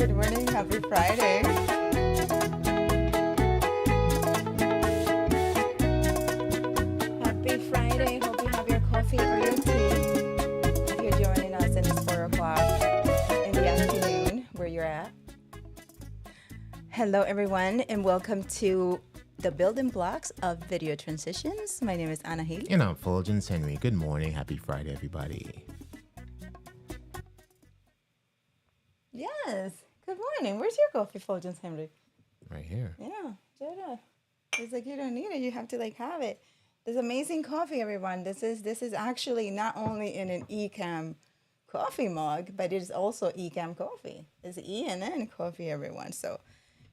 Good morning. Happy Friday. Happy Friday. Hope you have your coffee or your tea. If you're joining us and it's 4 o'clock in the afternoon where you're at. Hello, everyone, and welcome to the Building Blocks of Video Transitions. My name is Anahil. And I'm Fuljens Henry. Good morning. Happy Friday, everybody. Yes. Good morning. Where's your coffee, Fuljens Henry? Right here. Yeah, Jada. It's like you don't need it. You have to have it. This amazing coffee, everyone. This is actually not only in an Ecamm coffee mug, but it is also Ecamm coffee. It's ENN coffee, everyone. So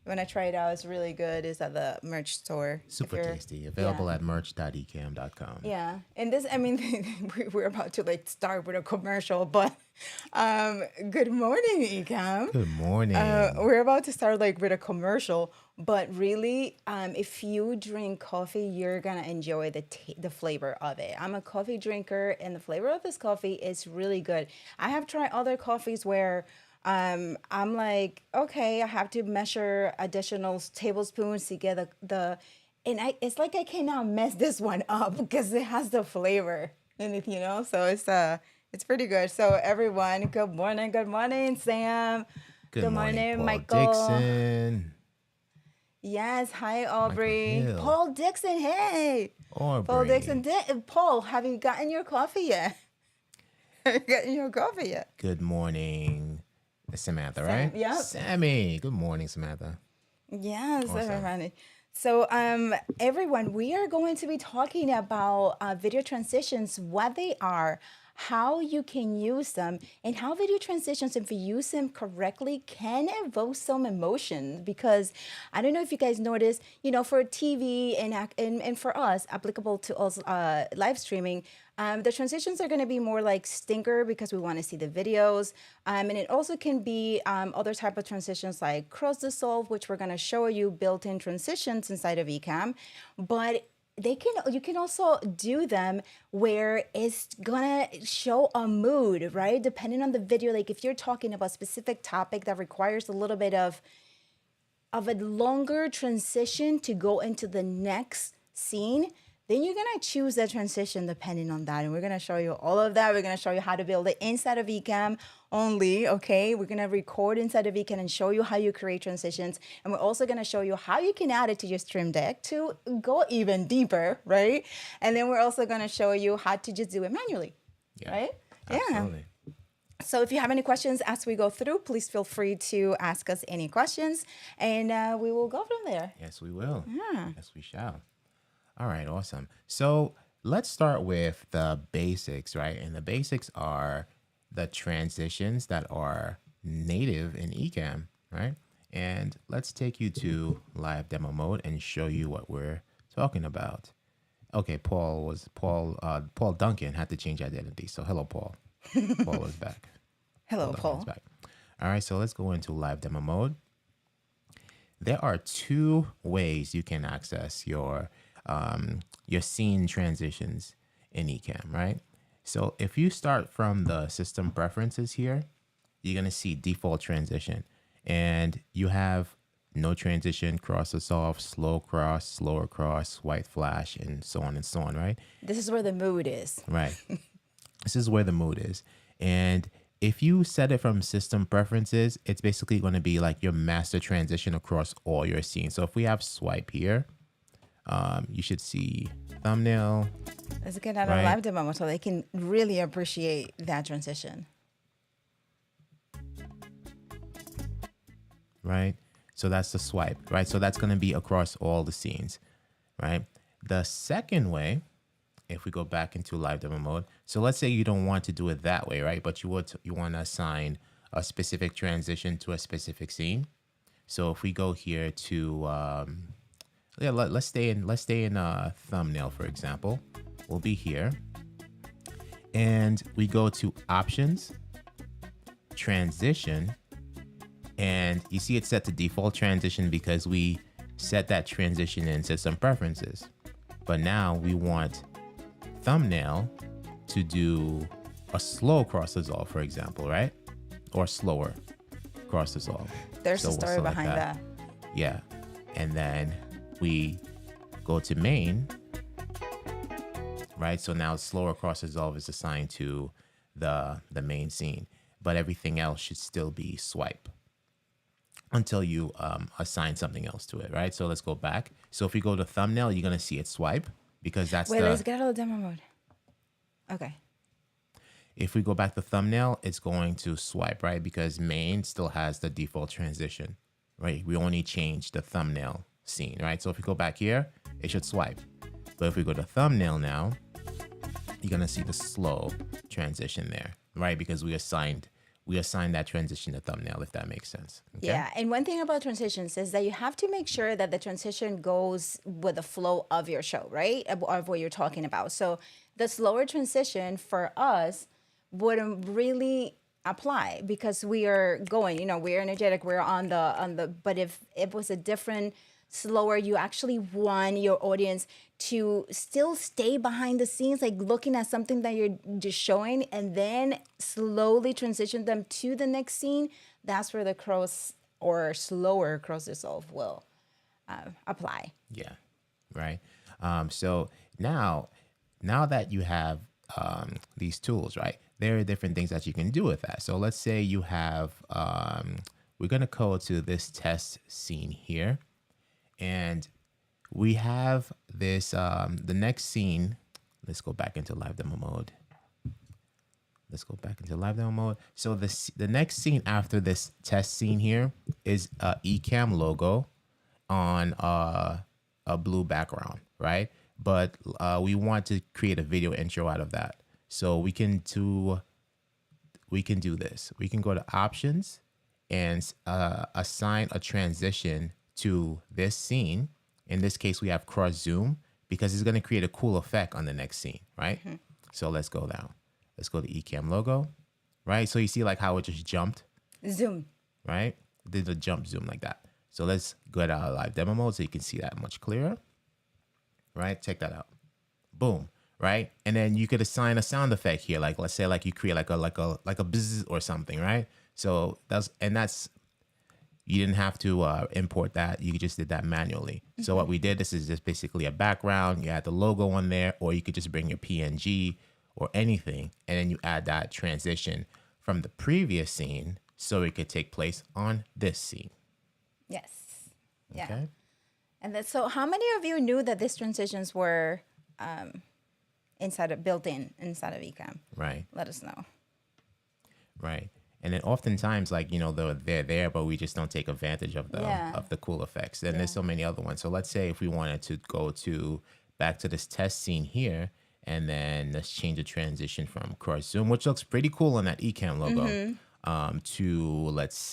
you want to try it out? It's really good. It's at the merch store. Super tasty. Available at merch.ecamm.com. Yeah. And this, I mean, we're about to start with a commercial, but good morning, Ecamm. Good morning. We're about to start with a commercial, but really, if you drink coffee, you're going to enjoy the flavor of it. I'm a coffee drinker, and the flavor of this coffee is really good. I have tried other coffees where I'm like, okay, I have to measure additional tablespoons to get it's like I cannot mess this one up because it has the flavor in it, so it's pretty good. So everyone, good morning, Sam. Good morning, Paul Michael. Dixon. Yes, hi, Aubrey. Paul Dixon, hey. Aubrey. Paul Dixon. Paul, have you gotten your coffee yet? Good morning. It's Samantha, right? Yep. Sammy. Good morning, Samantha. Yes, awesome. everybody. So, everyone, we are going to be talking about video transitions, what they are, how you can use them, and how video transitions, if you use them correctly, can evoke some emotion. Because I don't know if you guys noticed, for TV and for us, applicable to us live streaming, the transitions are going to be more like stinger because we want to see the videos. And it also can be other type of transitions like cross dissolve, which we're going to show you built-in transitions inside of Ecamm. But you can also do them where it's gonna show a mood, right? Depending on the video, like if you're talking about a specific topic that requires a little bit of a longer transition to go into the next scene, then you're gonna choose that transition depending on that. And we're gonna show you all of that. We're gonna show you how to build it inside of Ecamm only, okay? We're gonna record inside of Ecamm and show you how you create transitions. And we're also gonna show you how you can add it to your stream deck to go even deeper, right? And then we're also gonna show you how to just do it manually, right? Absolutely. Yeah. So if you have any questions as we go through, please feel free to ask us any questions and we will go from there. Yes, we will. Yeah. Yes, we shall. All right, awesome. So let's start with the basics, right? And the basics are the transitions that are native in Ecamm, right? And let's take you to live demo mode and show you what we're talking about. Okay, Paul Duncan had to change identity. So hello, Paul. Paul is back. Hello, Paul. Back. All right, so let's go into live demo mode. There are two ways you can access your scene transitions in Ecamm, right? So if you start from the system preferences here, you're going to see default transition, and you have no transition, cross dissolve, slow cross, slower cross, white flash, and so on, right? This is where the mood is. Right. This is where the mood is. And if you set it from system preferences, it's basically going to be like your master transition across all your scenes. So if we have swipe here, you should see thumbnail. Let's get out of live demo so they can really appreciate that transition. Right. So that's the swipe, right? So that's going to be across all the scenes, right? The second way, if we go back into live demo mode, so let's say you don't want to do it that way, right? But you want to assign a specific transition to a specific scene. So if we go here to let's stay in thumbnail, for example. We'll be here, and we go to options, transition, and you see it's set to default transition because we set that transition in system preferences. But now we want thumbnail to do a slow cross dissolve, for example, right? Or slower cross dissolve. There's So a we'll story select behind that. Yeah. And then we go to main, right? So now slower cross dissolve is assigned to the main scene, but everything else should still be swipe until you assign something else to it, right? So let's go back. So if we go to thumbnail, you're going to see it swipe because that's Wait, let's get out of demo mode. Okay. if we go back to thumbnail, it's going to swipe, right? Because main still has the default transition, right? We only change the thumbnail scene, right? So if we go back here, it should swipe. But if we go to thumbnail now, you're going to see the slow transition there, right? Because we assigned that transition to thumbnail, if that makes sense. Okay? Yeah, and one thing about transitions is that you have to make sure that the transition goes with the flow of your show, right? Of what you're talking about. So the slower transition for us wouldn't really apply because we are going, we're energetic, we're on the, but if it was a different slower, you actually want your audience to still stay behind the scenes, like looking at something that you're just showing and then slowly transition them to the next scene. That's where the cross or slower cross dissolve will apply. Yeah, right. So now that you have these tools, right, there are different things that you can do with that. So let's say you have, we're going to go to this test scene here. And we have this, the next scene. Let's go back into live demo mode. So the next scene after this test scene here is a Ecamm logo on a blue background, right? But we want to create a video intro out of that. So we can do this. We can go to options and assign a transition to this scene. In this case, we have cross zoom because it's going to create a cool effect on the next scene, right? Mm-hmm. So let's go down. Let's go to Ecamm logo, right? So you see like how it just jumped? Zoom. Right? It did a jump zoom like that. So let's go to our live demo mode so you can see that much clearer, right? Check that out. Boom, right? And then you could assign a sound effect here. Like let's say like you create like a bzzz or something, right? So that's you didn't have to import that. You just did that manually. Mm-hmm. So what we did, this is just basically a background. You add the logo on there, or you could just bring your PNG or anything, and then you add that transition from the previous scene so it could take place on this scene. Yes. Yeah. Okay. And then, so how many of you knew that these transitions were built-in inside of Ecamm? Right. Let us know. Right. And then oftentimes, like, they're there, but we just don't take advantage of the cool effects. And there's so many other ones. So let's say if we wanted to go back to this test scene here, and then let's change the transition from cross zoom, which looks pretty cool on that Ecamm logo, to let's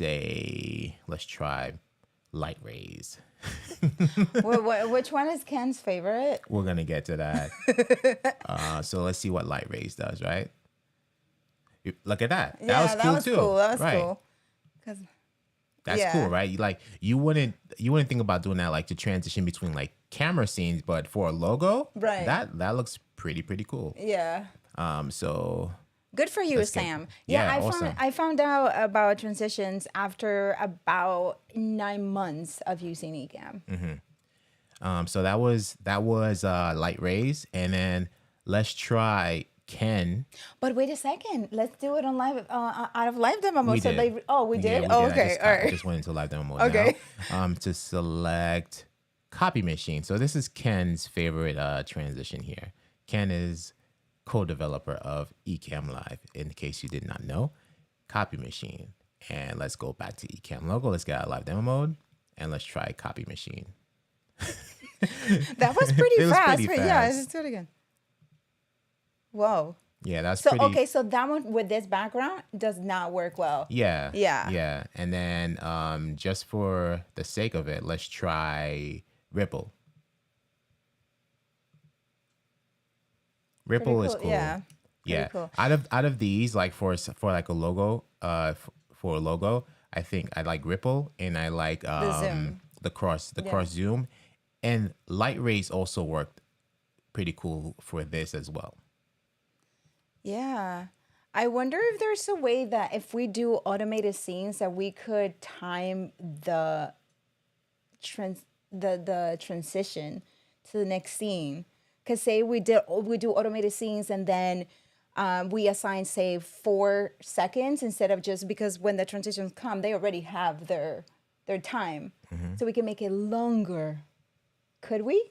try light rays. Which one is Ken's favorite? We're gonna get to that. So let's see what light rays does, right? Look at that. Yeah, that was cool too. Cool. That was right. cool. That's cool, right? You wouldn't think about doing that, like to transition between like camera scenes, but for a logo, right? That looks pretty cool. Yeah. So good for you, Sam. Yeah, I found out about transitions after about 9 months of using Ecamm. Mm-hmm. So that was light rays, and then let's try Ken. But wait a second, let's do it on live out of live demo mode. We did. We did. We Okay, did. all right. I just went into live demo mode okay. now. To select copy machine. So this is Ken's favorite transition here. Ken is co-developer of Ecamm Live, in case you did not know. Copy machine. And let's go back to Ecamm logo. Let's get out of live demo mode, and let's try copy machine. That was pretty fast. Pretty fast. Yeah, let's do it again. Whoa. Yeah, that's so pretty... okay. So that one with this background does not work well. Yeah. And then just for the sake of it, let's try Ripple. Ripple is cool. Yeah. Cool. Out of these, like for like a logo, for a logo, I think I like Ripple, and I like the cross zoom, and light rays also worked pretty cool for this as well. Yeah. I wonder if there's a way that if we do automated scenes that we could time trans the transition to the next scene. Cause say we do automated scenes and then we assign say 4 seconds instead of just because when the transitions come they already have their time, so we can make it longer. Could we?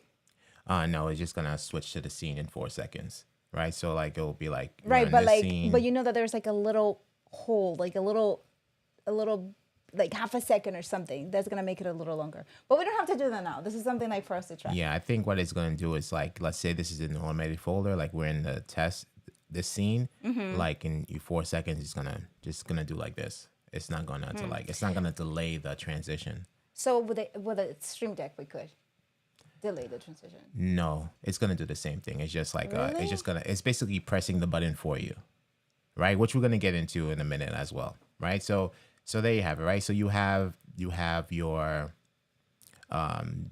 No, it's just gonna switch to the scene in 4 seconds, right? So like it'll be like you're Right, in but this like, but scene. you know that there's like a little hole, like a little, like half a second or something. That's gonna make it a little longer. But we don't have to do that now. This is something like for us to try. Yeah, I think what it's gonna do is like, let's say this is an automated folder, like we're in the test, this scene, like in 4 seconds, it's gonna do like this. It's not gonna to like, it's not gonna delay the transition. So with a Stream Deck, we could delay the transition. No, it's gonna do the same thing. It's just like Really? it's basically pressing the button for you, right? Which we're gonna get into in a minute as well, right? So there you have it, right? So you have your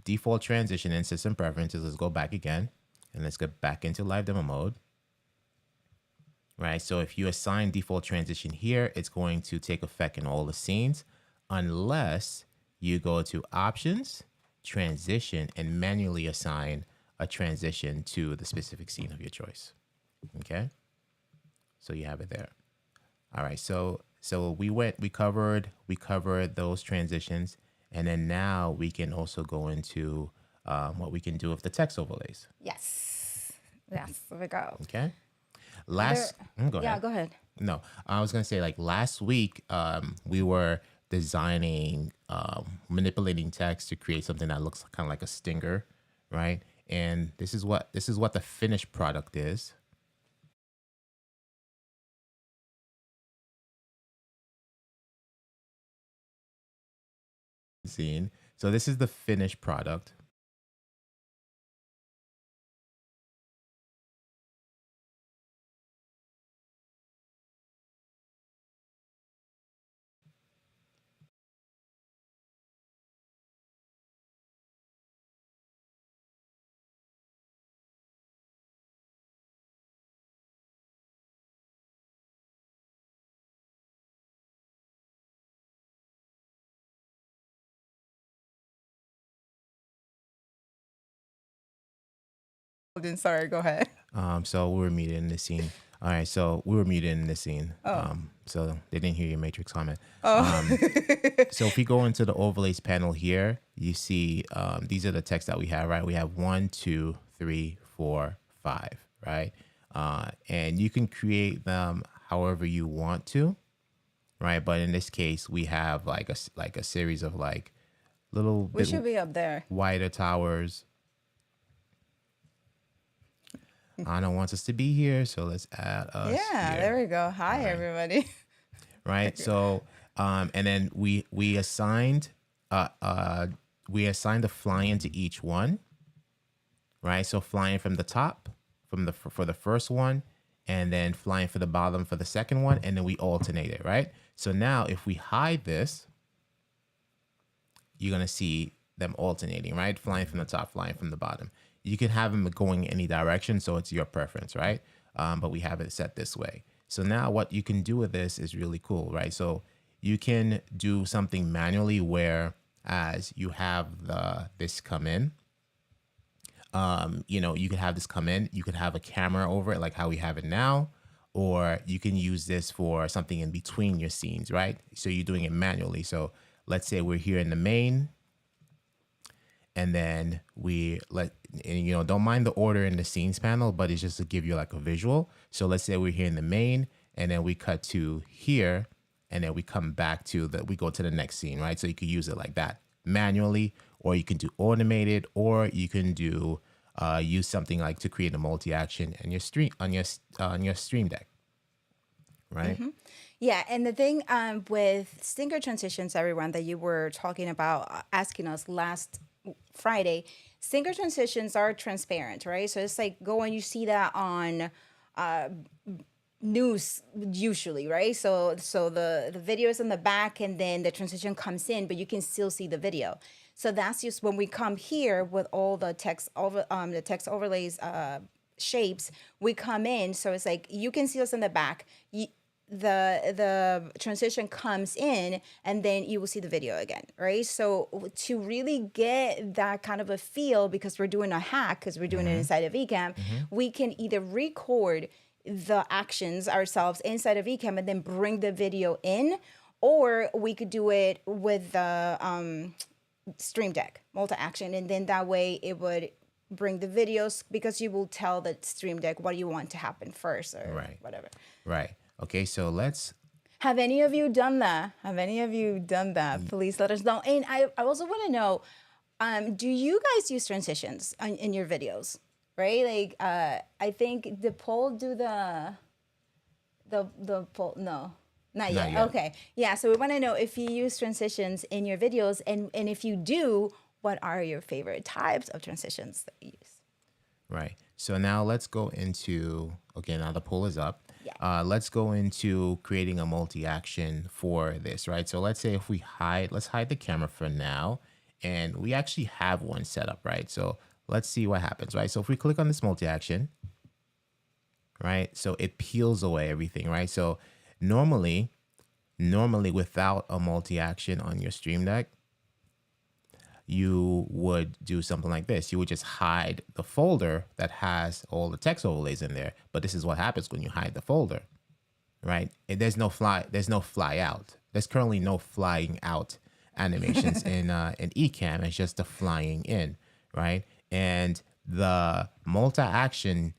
default transition in system preferences. Let's go back again and let's get back into live demo mode, right? So if you assign default transition here, it's going to take effect in all the scenes unless you go to options, transition, and manually assign a transition to the specific scene of your choice. Okay. So you have it there. All right. So we covered those transitions. And then now we can also go into what we can do with the text overlays. Yes. Yes. There we go. Okay. Go Go yeah, ahead. go ahead. No, I was gonna say like last week, we were designing, manipulating text to create something that looks kind of like a stinger, right? And this is what the finished product is. Scene. So this is the finished product. Then sorry, go ahead. So we were muted in this scene. All right, so we were muted in this scene. So they didn't hear your matrix comment. So if we go into the overlays panel here, you see these are the text that we have, right? We have 1, 2, 3, 4, 5, right? And you can create them however you want to, right? But in this case, we have like a series of like little We bit should be up there. wider towers. Anna wants us to be here, so let's add us. Yeah, here. there we go. Hi, everybody. Right. So, and then we assigned a fly-in to each one, right? So flying from the top for the first one, and then flying for the bottom for the second one, and then we alternate it, right? So now if we hide this, you're gonna see them alternating, right? Flying from the top, flying from the bottom. You can have them going any direction, so it's your preference, right? But we have it set this way. So now what you can do with this is really cool, right? So you can do something manually where as you have this come in, you can have this come in, you could have a camera over it like how we have it now, or you can use this for something in between your scenes, right? So you're doing it manually. So let's say we're here in the main, and then don't mind the order in the scenes panel, but it's just to give you like a visual. So let's say we're here in the main, and then we cut to here, and then we come back to we go to the next scene, right? So you could use it like that manually, or you can do automated, or you can do use something like to create a multi-action on your Stream Deck, right? Yeah, and the thing with stinger transitions, everyone, that you were talking about, asking us last Friday, stinger transitions are transparent, right? So it's like you see that on news usually, right? So the video is in the back, and then the transition comes in, but you can still see the video. So that's just when we come here with all the text overlays shapes, we come in. So it's like you can see us in the back. the transition comes in, and then you will see the video again, right? So to really get that kind of a feel, because we're doing a hack, because we're doing it inside of Ecamm, we can either record the actions ourselves inside of Ecamm and then bring the video in, or we could do it with the Stream Deck multi-action, and then that way it would bring the videos, because you will tell the Stream Deck what you want to happen first or Right. whatever. Right. Okay, so let's Have any of you done that? Have any of you done that? Please let us know. And I also want to know, do you guys use transitions in your videos? Right? Like, I think the poll do the poll. No, not yet. Not yet. Okay. Yeah. So we want to know if you use transitions in your videos, and if you do, what are your favorite types of transitions that you use? Right. So now let's go into, okay, now the poll is up. Yeah. Let's go into creating a multi-action for this, right? So let's say if we let's hide the camera for now, and we actually have one set up, right? So let's see what happens, right? So if we click on this multi-action, right? So it peels away everything, right? So normally without a multi-action on your Stream Deck, you would do something like this. You would just hide the folder that has all the text overlays in there. But this is what happens when you hide the folder, right? There's no fly out. There's currently no flying out animations in Ecamm. It's just the flying in, right? And the multi-action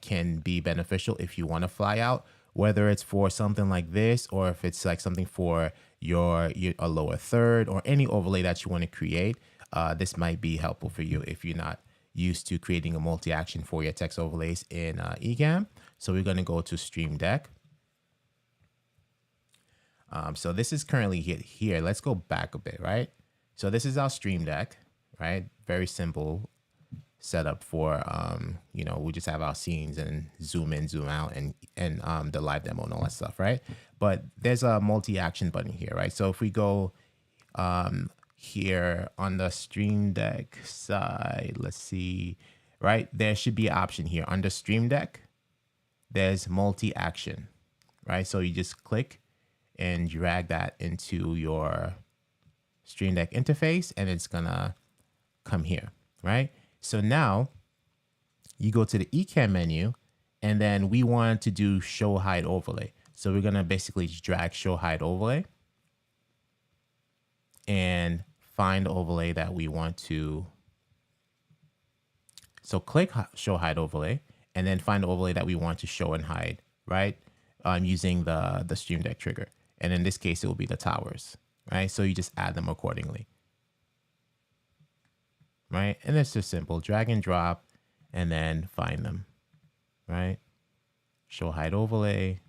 can be beneficial if you want to fly out, whether it's for something like this, or if it's like something for a lower third, or any overlay that you want to create. This might be helpful for you if you're not used to creating a multi-action for your text overlays in Ecamm. So we're going to go to Stream Deck. So this is currently here. Let's go back a bit, right? So this is our Stream Deck, right? Very simple setup for, we just have our scenes and zoom in, zoom out, and the live demo and all that stuff, right? But there's a multi-action button here, right? So if we go here on the Stream Deck side, let's see, right? There should be an option here under Stream Deck. There's multi-action, right? So you just click and drag that into your Stream Deck interface, and it's gonna come here, right? So now you go to the Ecamm menu, and then we want to do show hide overlay. So we're gonna basically drag show hide overlay and find the overlay that we want to. So click show hide overlay, and then find the overlay that we want to show and hide, right? Using the Stream Deck trigger. And in this case, it will be the towers, right? So you just add them accordingly. Right? And it's just simple, drag and drop, and then find them, right? Show hide overlay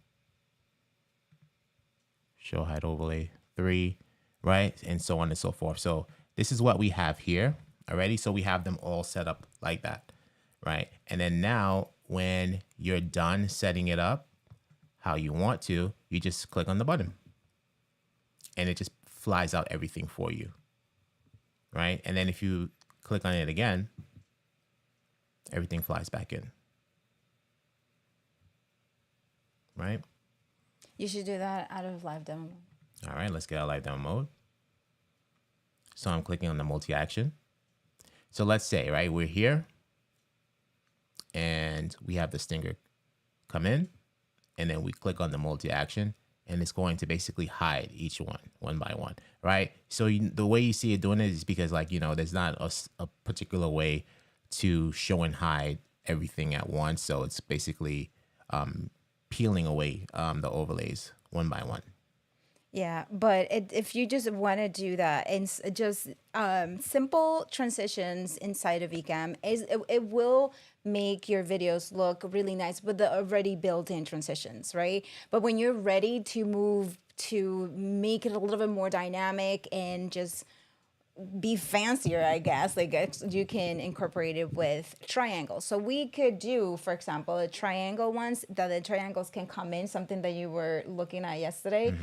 3, right? And so on and so forth. So this is what we have here already. So we have them all set up like that, right? And then now when you're done setting it up how you want to, you just click on the button and it just flies out everything for you, right? And then if you click on it again, everything flies back in, right? You should do that out of live demo. All right, let's get our live demo mode. So I'm clicking on the multi-action. So let's say, right, we're here and we have the stinger come in, and then we click on the multi-action, and it's going to basically hide each one by one, right? So the way you see it doing it is because, like, there's not a particular way to show and hide everything at once. So it's basically peeling away the overlays one by one. Yeah, but if you just want to do that and just simple transitions inside of Ecamm, it will make your videos look really nice with the already built-in transitions, right? But when you're ready to move to make it a little bit more dynamic and just be fancier, I guess, like you can incorporate it with triangles. So we could do, for example, a triangle ones that the triangles can come in, something that you were looking at yesterday.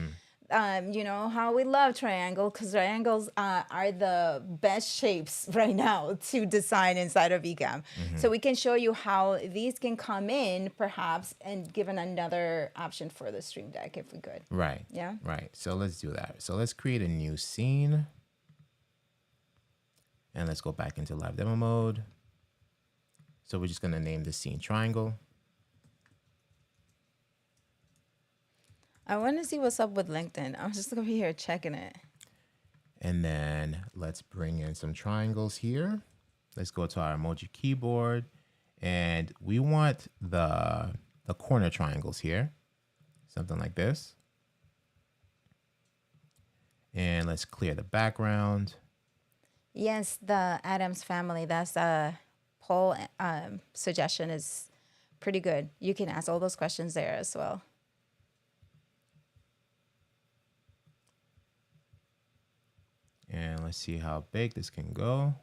You know how we love triangle because triangles are the best shapes right now to design inside of Ecamm. So we can show you how these can come in perhaps and given another option for the Stream Deck if we could. Right. Yeah. Right. So let's do that. So let's create a new scene. And let's go back into live demo mode. So we're just going to name the scene triangle. I want to see what's up with LinkedIn. I'm just going to be here checking it. And then let's bring in some triangles here. Let's go to our emoji keyboard. And we want the corner triangles here. Something like this. And let's clear the background. Yes, the Adams family. That's a poll suggestion is pretty good. You can ask all those questions there as well. And let's see how big this can go.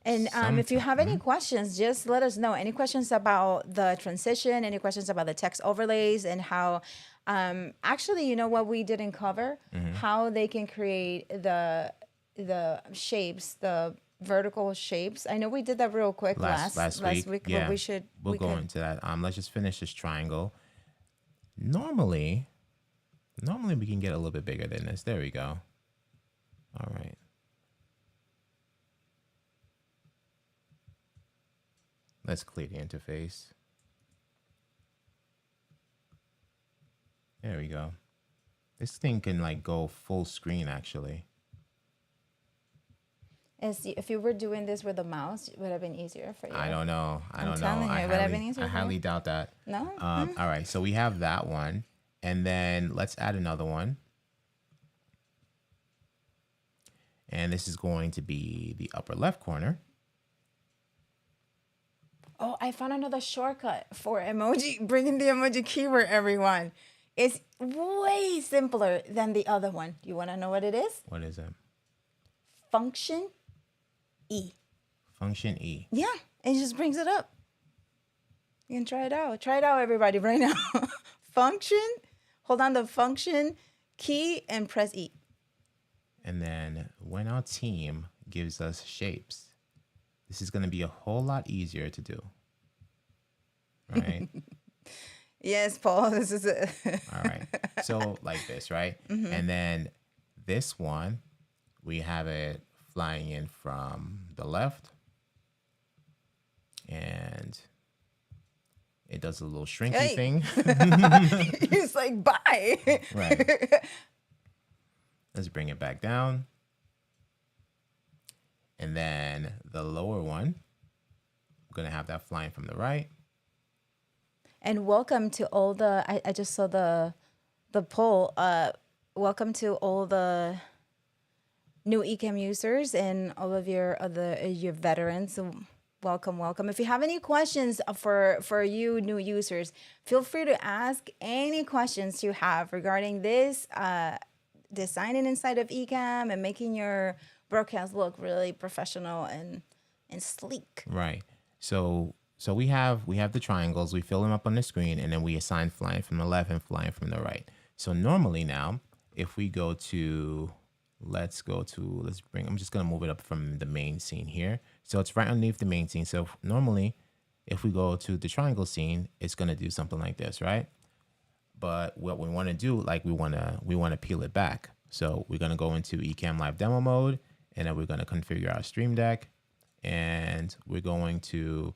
And if you have any questions, just let us know. Any questions about the transition, any questions about the text overlays and how, actually, you know what we didn't cover? How they can create the shapes, the vertical shapes. I know we did that real quick last week, yeah, but we'll go into that. Let's just finish this triangle. Normally we can get a little bit bigger than this. There we go. All right. Let's clear the interface. There we go. This thing can like go full screen actually. If you were doing this with a mouse, it would have been easier for you. I don't know. I don't know. Telling you, it would have been easier I for highly you. doubt that. No? All right. So we have that one. And then let's add another one. And this is going to be the upper left corner. Oh, I found another shortcut for emoji, bringing the emoji keyword, everyone. It's way simpler than the other one. You want to know what it is? What is it? Function E. Function E. Yeah, it just brings it up. You can try it out. Try it out, everybody, right now. Function, hold on the function key and press E. And then when our team gives us shapes, this is going to be a whole lot easier to do. Right? Yes, Paul, this is it. All right. So like this, right? And then this one, we have it flying in from the left. And it does a little shrinky thing. He's like, bye. Right. Let's bring it back down. And then the lower one, we're going to have that flying from the right. And welcome to all the, I just saw the poll. Welcome to all the new Ecamm users and all of your veterans. Welcome. If you have any questions for you new users, feel free to ask any questions you have regarding this, designing inside of Ecamm and making your broadcast look really professional and sleek. Right. So we have the triangles, we fill them up on the screen, and then we assign flying from the left and flying from the right. So normally now, if we go to, I'm just going to move it up from the main scene here. So it's right underneath the main scene. So normally, if we go to the triangle scene, it's going to do something like this, right? But what we want to do, like we want to peel it back. So we're going to go into Ecamm Live Demo mode, and then we're going to configure our Stream Deck, and we're going to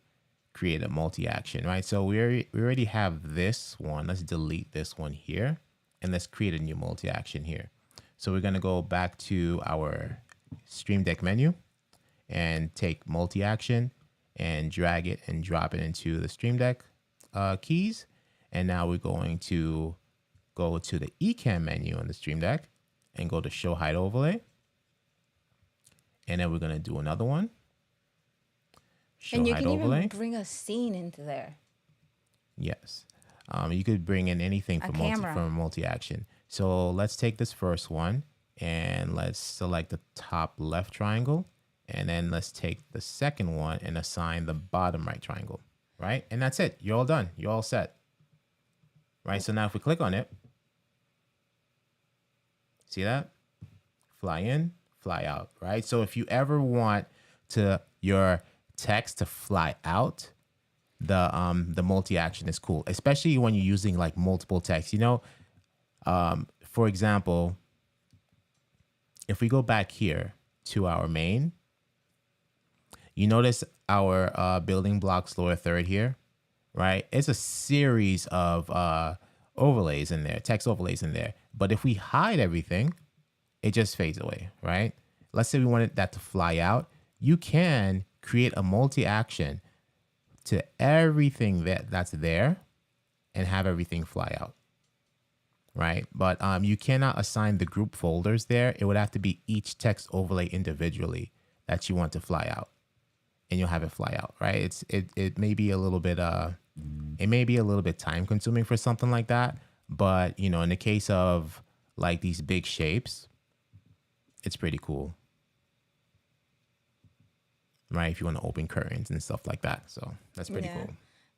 create a multi-action, right? So we already have this one. Let's delete this one here, and let's create a new multi-action here. So we're going to go back to our Stream Deck menu and take multi-action and drag it and drop it into the Stream Deck keys. And now we're going to go to the Ecamm menu on the Stream Deck and go to Show Hide Overlay. And then we're going to do another one. And you can even bring a scene into there. Yes. You could bring in anything from multi-action. So let's take this first one and let's select the top left triangle. And then let's take the second one and assign the bottom right triangle, right? And that's it. You're all done. You're all set. right? So now if we click on it, see that? Fly in, fly out, right? So if you ever want to your text to fly out, the multi-action is cool, especially when you're using like multiple text. You know, for example, if we go back here to our main, you notice our building blocks lower third here, right? It's a series of overlays in there, text overlays in there. But if we hide everything, it just fades away, right? Let's say we wanted that to fly out. You can create a multi-action to everything that's there and have everything fly out, right? But you cannot assign the group folders there. It would have to be each text overlay individually that you want to fly out, and you'll have it fly out, right? It may be a little bit it may be a little bit time consuming for something like that, but you know, in the case of like these big shapes, it's pretty cool, right? If you want to open curtains and stuff like that, so that's pretty Yeah. cool.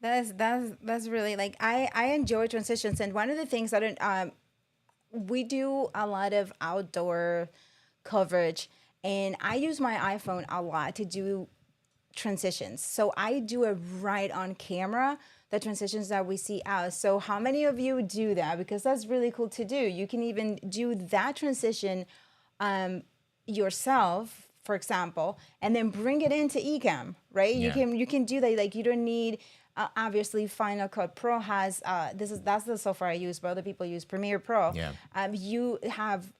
That's really like I enjoy transitions, and one of the things that we do a lot of outdoor coverage, and I use my iPhone a lot to do transitions. So I do it right on camera, the transitions that we see out. So how many of you do that? Because that's really cool to do. You can even do that transition yourself, for example, and then bring it into Ecamm, right? Yeah, You can do that. Like you don't need obviously Final Cut Pro has that's the software I use, but other people use Premiere Pro. yeah, You have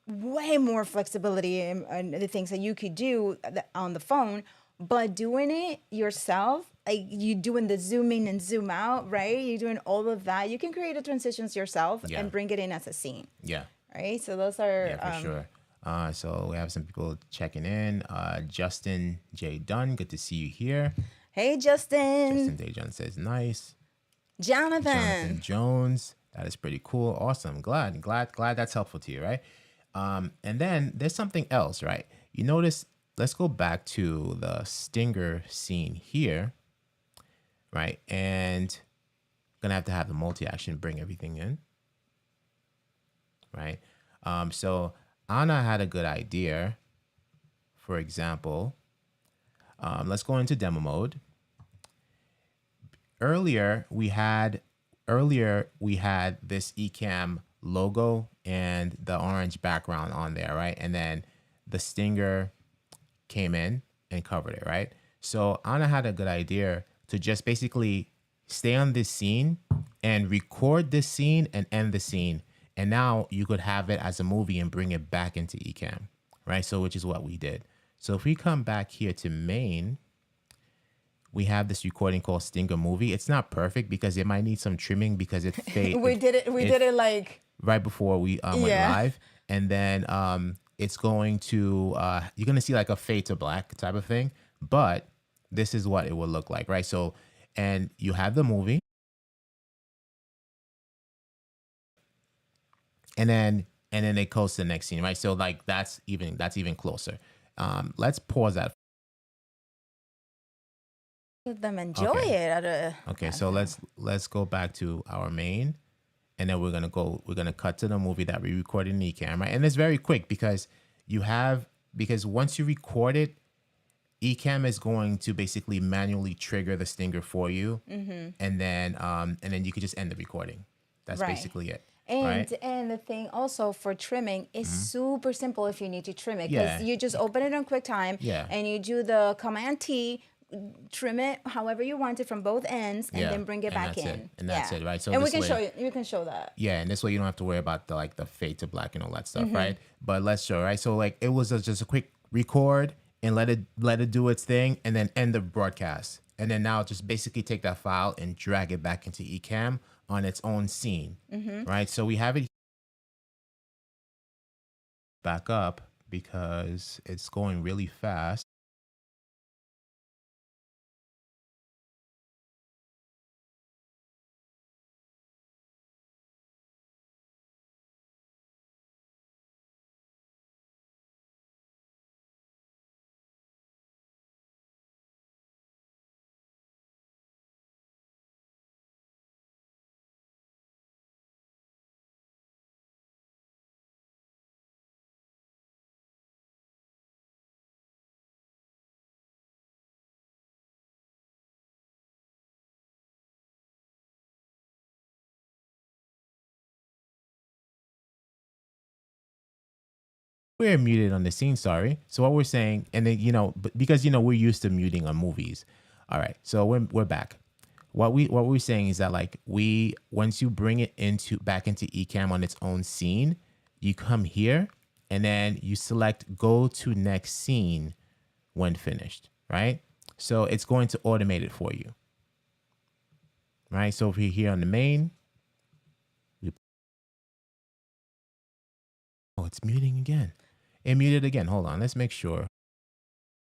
way more flexibility in the things that you could do on the phone, but doing it yourself, like you doing the zoom in and zoom out, right? You're doing all of that. You can create the transitions yourself yeah, and bring it in as a scene, yeah. right? So those are Yeah, for sure. So we have some people checking in. Justin J. Dunn, good to see you here. hey Justin, Justin J. Dunn says nice. Jonathan Jonathan. Jones, that is pretty cool. Awesome. Glad that's helpful to you, right? And then there's something else, right? You notice, let's go back to the stinger scene here, right? And gonna have to have the multi-action bring everything in, right? So Anna had a good idea. For example, let's go into demo mode. Earlier we had this Ecamm logo and the orange background on there, right? And then the stinger came in and covered it, right? So Anna had a good idea to just basically stay on this scene and record this scene and end the scene. And now you could have it as a movie and bring it back into Ecamm, right? So which is what we did. So if we come back here to main, we have this recording called Stinger Movie. It's not perfect because it might need some trimming because it We did it. We did it like right before we went yeah. live, and then it's going to you're gonna see like a fade to black type of thing, but this is what it will look like, right? So, and you have the movie, and then it goes to the next scene, right? So like that's even closer. Let's pause that. Let them enjoy Okay. it at a Okay, so let's go back to our main, and then we're gonna cut to the movie that we recorded in Ecamm, right? And it's very quick because because once you record it, Ecamm is going to basically manually trigger the stinger for you, and then you could just end the recording. That's right. basically it, And right? and the thing also for trimming is super simple if you need to trim it, because Yeah. you just open it on QuickTime Yeah. and you do the Command T, trim it however you want it from both ends, and Yeah, then bring it and back that's in. it, and that's it, right? So and we this can way, show you. You can show that. yeah, and this way you don't have to worry about the fade to black and all that stuff, right? But let's show, right? So like it was just a quick record and let it do its thing, and then end the broadcast, and then now just basically take that file and drag it back into Ecamm on its own scene, right? So we have it back up because it's going really fast. we're muted on the scene, sorry. So what we're saying, and then, because, we're used to muting on movies. All right. So we're back. What we're saying is that like once you bring it back into Ecamm on its own scene, you come here and then you select go to next scene when finished, right? So it's going to automate it for you, right? So if you're here on the main, it's muting again. It muted again. Hold on. Let's make sure.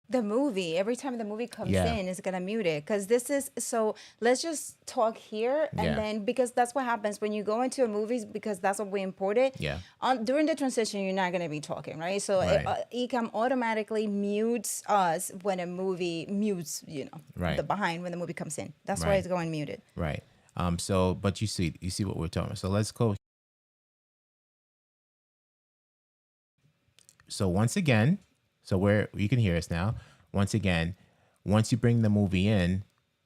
The movie, every time the movie comes Yeah. in, it's gonna mute it because this is so. Let's just talk here, and Yeah. then because that's what happens when you go into a movie, because that's what we imported. Yeah. During the transition, you're not gonna be talking, right? So Right. Ecamm automatically mutes us when a movie mutes, Right. the behind when the movie comes in. That's why Right. it's going muted. Right. So, but you see what we're talking about. So let's go. So once again, you can hear us now. Once again, once you bring the movie in,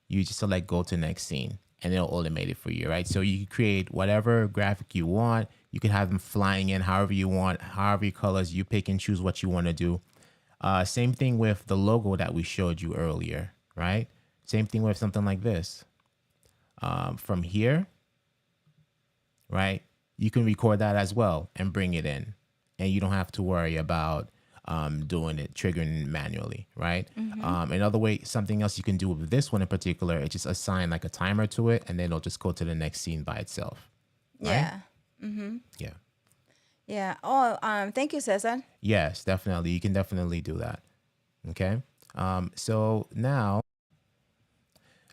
you just select go to next scene and it'll automate it for you, right? So you can create whatever graphic you want. You can have them flying in however you want, however your colors, you pick and choose what you want to do. Same thing with the logo that we showed you earlier, right? Same thing with something like this. From here, right? You can record that as well and bring it in. And you don't have to worry about doing it, triggering manually, right? Another way, something else you can do with this one in particular, is just assign like a timer to it, and then it'll just go to the next scene by itself. Right? Yeah. Yeah. Yeah. Oh, thank you, Cesar. Yes, definitely. You can definitely do that. Okay. So now,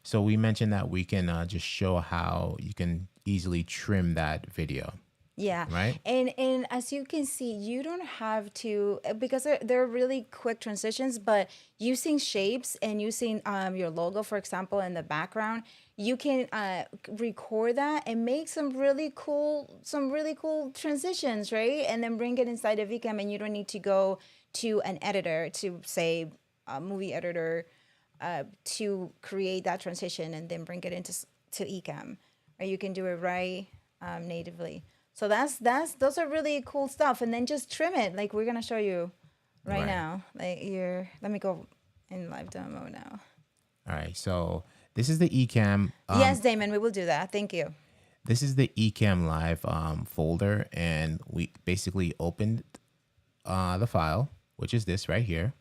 so we mentioned that we can just show how you can easily trim that video. Yeah. Right. And as you can see, you don't have to because they're really quick transitions, but using shapes and using your logo, for example, in the background, you can record that and make some really cool transitions, right? And then bring it inside of Ecamm, and you don't need to go to an editor to say a movie editor to create that transition and then bring it into to Ecamm, or you can do it right natively. So those are really cool stuff, and then just trim it like we're gonna show you right now. Like let me go in live demo now. All right, so this is the Ecamm. Yes, Damon, we will do that. Thank you. This is the Ecamm Live folder, and we basically opened the file, which is this right here.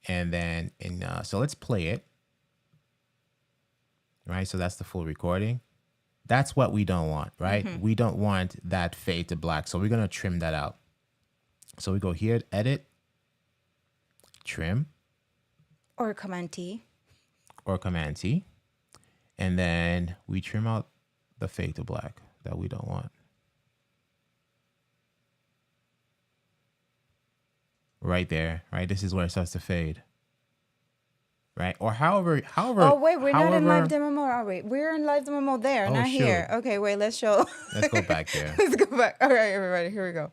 And then so let's play it. Right, so that's the full recording. That's what we don't want, right? We don't want that fade to black. So we're going to trim that out. So we go here, edit, trim. Or Command T. Or Command T. And then we trim out the fade to black that we don't want. Right there, right? This is where it starts to fade. Right? Or however. Oh, wait, we're not in live demo mode, are we? We're in live demo mode there, not here. Okay, wait, let's show. Let's go back there. Let's go back. All right, everybody, here we go.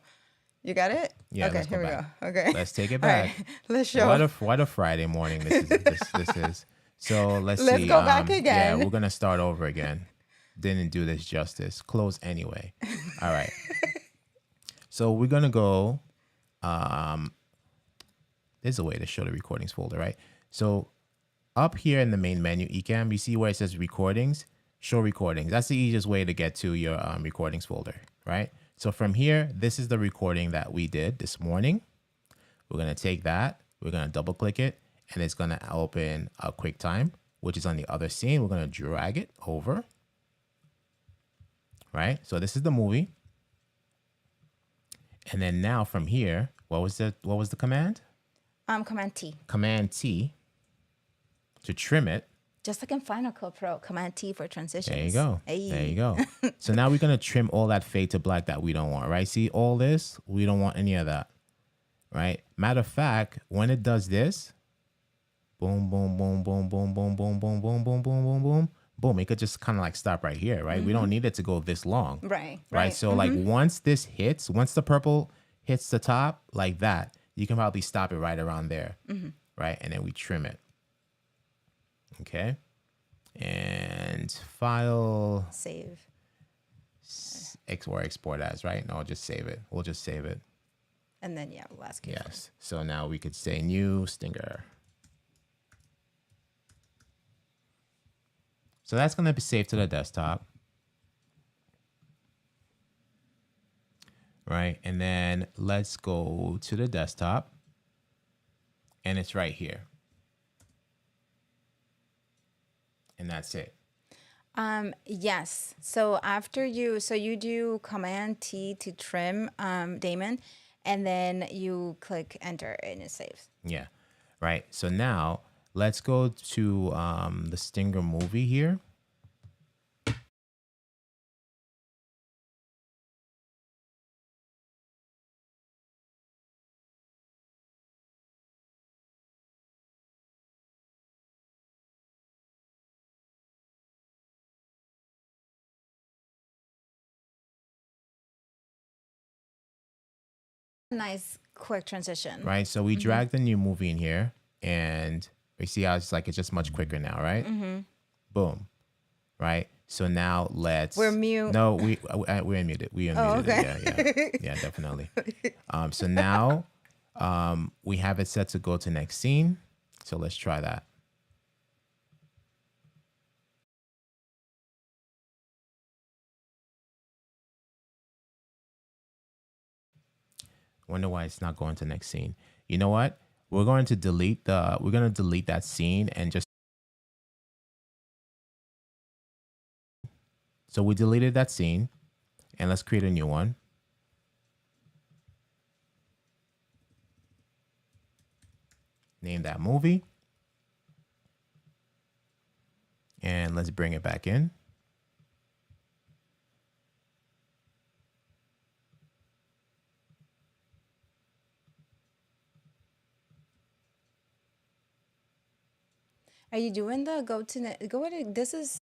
You got it? Yeah. Okay, here we go. Okay. Let's take it back. Right, let's show. What a Friday morning this is. So let's see. Let's go back again. Yeah, we're gonna start over again. Didn't do this justice. Close anyway. All right. So we're gonna go. There's a way to show the recordings folder, right? So up here in the main menu, Ecamm, you see where it says recordings, show recordings. That's the easiest way to get to your recordings folder, right? So from here, this is the recording that we did this morning. We're going to take that, we're going to double click it, and it's going to open a QuickTime, which is on the other scene. We're going to drag it over, right? So this is the movie. And then now from here, what was the command? Command T. Command T. To trim it. Just like in Final Cut Pro, Command T for transitions. There you go. Hey. There you go. So now we're going to trim all that fade to black that we don't want, right? See all this? We don't want any of that, right? Matter of fact, when it does this, boom, boom, boom, boom, boom, boom, boom, boom, boom, boom, boom, boom, boom, boom. It could just kind of like stop right here, right? We don't need it to go this long. Right. So like once the purple hits the top like that, you can probably stop it right around there, right? And then we trim it. Okay, and file, save, export as, right? No, just save it. We'll just save it. And then, yeah, we'll ask you. Yes. So now we could say new stinger. So that's going to be saved to the desktop. Right. And then let's go to the desktop. And it's right here. And that's it. Yes. So after you do Command T to trim, Damon, and then you click enter and it saves. Yeah. Right. So now let's go to the Stinger movie here. Nice quick transition. Right. So we drag the new movie in here and we see how it's just much quicker now. Right. Boom. Right. So now let's. We're mute. No, we're unmuted. We unmuted. Okay. Yeah, definitely. So now we have it set to go to next scene. So let's try that. Wonder why it's not going to next scene. You know what? We're going to delete that scene and just. So we deleted that scene and let's create a new one. Name that movie. And let's bring it back in. Are you doing the this is.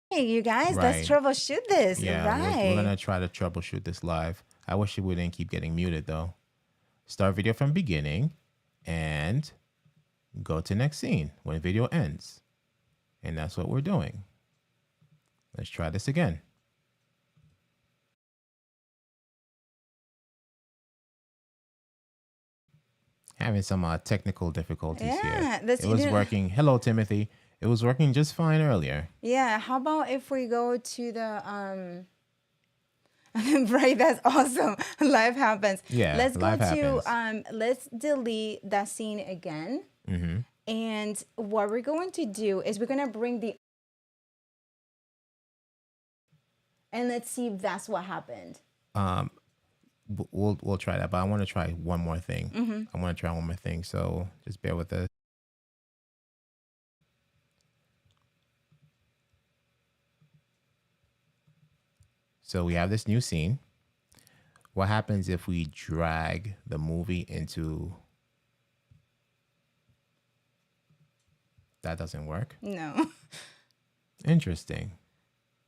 Hey, you guys, let's Right. troubleshoot this. Yeah, Right. we're gonna try to troubleshoot this live. I wish we didn't keep getting muted though. Start video from beginning and go to next scene when video ends. And that's what we're doing. Let's try this again. Having some technical difficulties Yeah, here. It was working. Hello, Timothy. It was working just fine earlier. Yeah, how about if we go to the right, that's awesome. Life happens. Yeah, let's life go to happens. let's delete that scene again. Mm-hmm. And what we're going to do is we're going to bring the and let's see if that's what happened. We'll try that, but I want to try one more thing. I want to try one more thing, so just bear with us. So we have this new scene. What happens if we drag the movie into... That doesn't work? No. Interesting.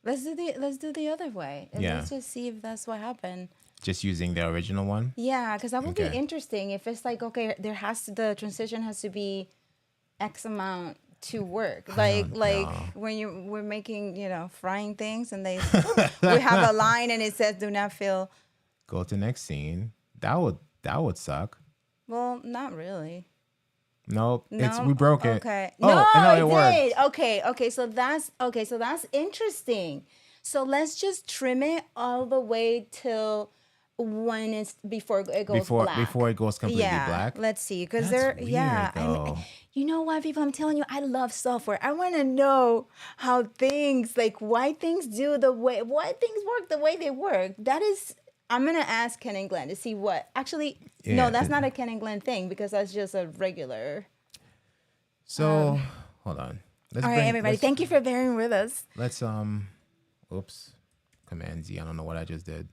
Let's do the other way. And Yeah. let's just see if that's what happened. Just using the original one? Yeah, because that would Okay. be interesting if it's like, okay, the transition has to be X amount to work. Like when we're making, frying things and we have a line and it says do not fill. Go to next scene. That would suck. Well, not really. Nope. No, We broke it. Okay. Oh, no, it worked. did. Okay. So that's interesting. So let's just trim it all the way till when it's before it goes black. Before it goes completely Yeah, black. let's see, because That's they're weird, though. you know what, people, I'm telling you, I love software. I want to know how things why things work the way they work. That is, I'm gonna ask Ken and Glenn to see what actually. Yeah, No, that's not a Ken and Glenn thing because that's just a regular. So hold on. All right, everybody, thank you for bearing with us. Let's oops. Command Z. I don't know what I just did.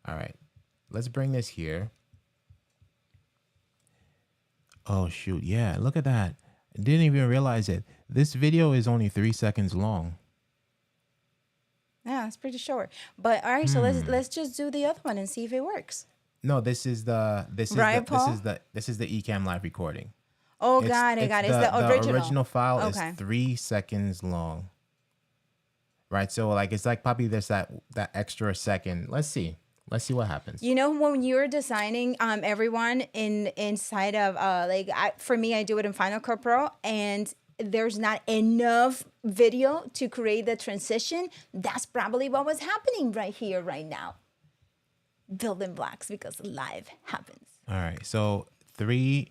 All right. Let's bring this here. Oh shoot. Yeah, look at that. I didn't even realize it. This video is only 3 seconds long. Yeah, it's pretty short. But all right, so let's just do the other one and see if it works. No, this is the Right, Paul? this is the Ecamm live recording. Oh, It's got it, it's got it. It's the the original. original file is Okay. 3 seconds long. Right? So like it's like probably there's that extra second. Let's see. Let's see what happens. You know, when you're designing everyone inside of for me, I do it in Final Cut Pro, and there's not enough video to create the transition. That's probably what was happening right here, right now. Building blocks, because live happens. All right. So 3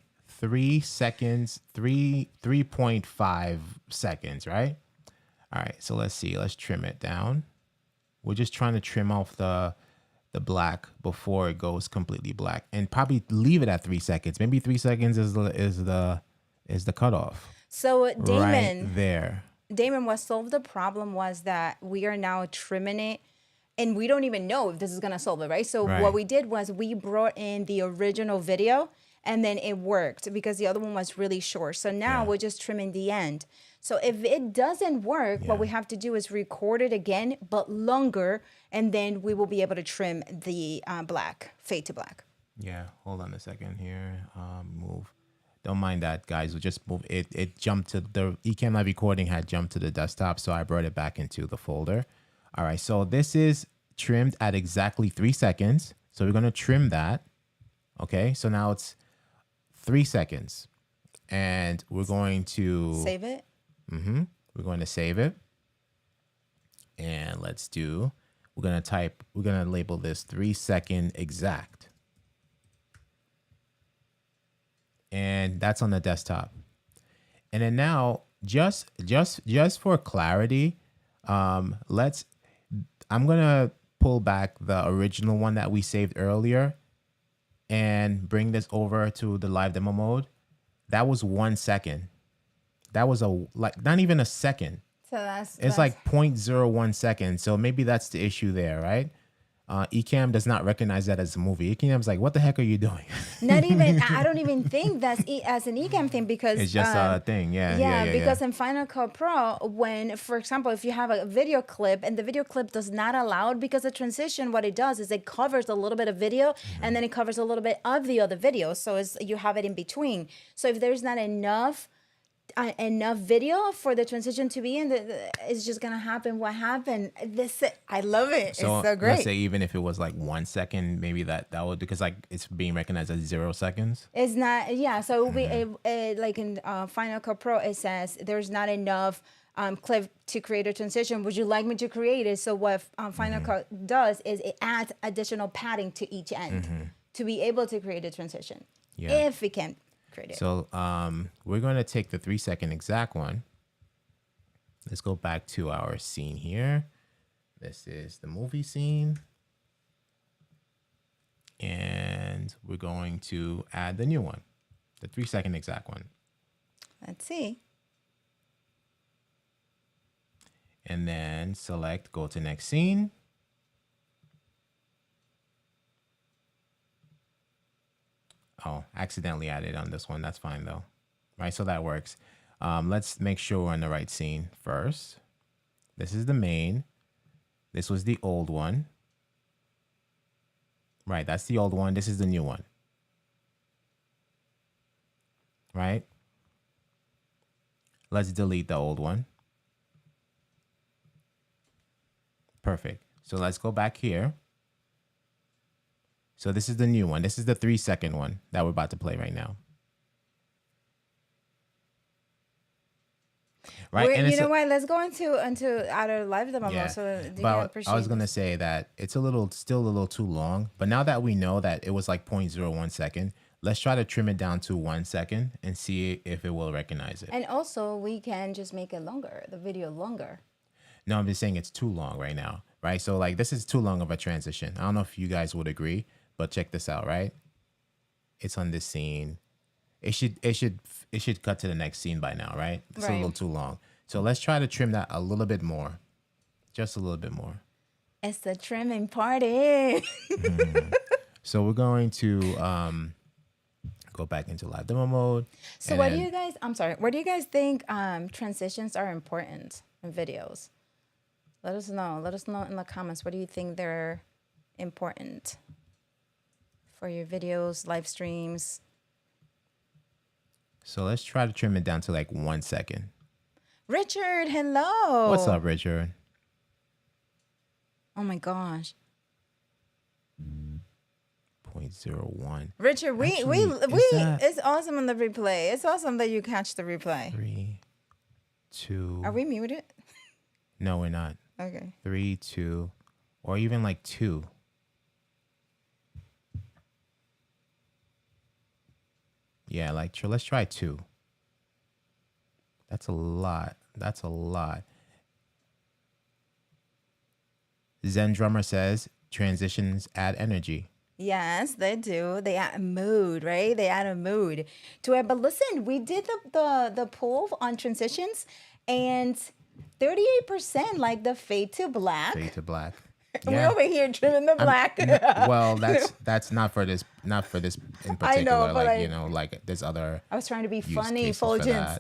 seconds, 3.5 seconds, right? All right. So let's see. Let's trim it down. We're just trying to trim off the black before it goes completely black, and probably leave it at 3 seconds. Maybe 3 seconds is the cutoff. So Damon, Right there. What solved the problem was that we are now trimming it, and we don't even know if this is gonna solve it, right? So Right. what we did was we brought in the original video, and then it worked because the other one was really short. So now Yeah. we're just trimming the end. So if it doesn't work, what we have to do is record it again, but longer, and then we will be able to trim the black, fade to black. Yeah. Hold on a second here. Move. Don't mind that, guys. We'll just move it. It jumped to the Ecamm live recording had jumped to the desktop, so I brought it back into the folder. All right. So this is trimmed at exactly 3 seconds. So we're gonna trim that. Okay. So now it's 3 seconds, and we're going to Save it. We're going to save it, and we're gonna label this 3 second exact, and that's on the desktop. And then now, just for clarity, I'm gonna pull back the original one that we saved earlier and bring this over to the live demo mode. That was 1 second. That was not even a second. So that's It's like 0.01 seconds. So maybe that's the issue there, right? Ecamm does not recognize that as a movie. Ecamm's like, what the heck are you doing? not even. I don't even think that's as an Ecamm thing, because It's just a thing. Yeah. because in Final Cut Pro, when, for example, if you have a video clip and the video clip does not allow it, because the transition, what it does is it covers a little bit of video and then it covers a little bit of the other video. So you have it in between. So if there's not enough video for the transition to be in, it's just gonna happen what happened. I love it. So it's so great. let's say even if it was like 1 second, maybe that would, because like it's being recognized as 0 seconds. It's not, yeah. So like in Final Cut Pro, it says there's not enough clip to create a transition. Would you like me to create it? So what Final Cut does is it adds additional padding to each end to be able to create a transition. Yeah. If we can create it. So we're going to take the 3 second exact one. Let's go back to our scene here. This is the movie scene. And we're going to add the new one, the 3 second exact one. Let's see. And then select, go to next scene. Oh, accidentally added on this one. That's fine though. Right, so that works. Let's make sure we're on the right scene first. This is the main. This was the old one. Right, that's the old one. This is the new one. Right? Let's delete the old one. Perfect. So let's go back here. So this is the new one. This is the 3 second one that we're about to play right now. Right. You know what? Let's go into our live demo Yeah. mode so you can But appreciate I was gonna this. say that it's still a little too long. But now that we know that it was like 0.01 second, let's try to trim it down to 1 second and see if it will recognize it. And also, we can just make it longer, the video longer. No, I'm just saying it's too long right now. Right. So like this is too long of a transition. I don't know if you guys would agree, but check this out. Right. It's on this scene. It should cut to the next scene by now, right? It's a little too long. So let's try to trim that a little bit more. Just a little bit more. It's the trimming party. So we're going to go back into live demo mode. So what do you guys think transitions are important in videos? Let us know. Let us know in the comments. What do you think they're important for your videos, live streams? So let's try to trim it down to like 1 second. Richard, hello. What's up, Richard? Oh my gosh. 0.01. Richard, Actually, is that it's awesome on the replay. It's awesome that you catch the replay. 3, 2. Are we muted? No, we're not. Okay. 3, 2, or even like 2. Yeah, like let's try 2. That's a lot. That's a lot. Zen Drummer says transitions add energy. Yes, they do. They add a mood, right? They add a mood to it. But listen, we did the poll on transitions, and 38% like the fade to black. Fade to black. We're over here trimming the black. Well, that's not for this in particular. I know, but like there's other. I was trying to be use funny, cases for Fuljens.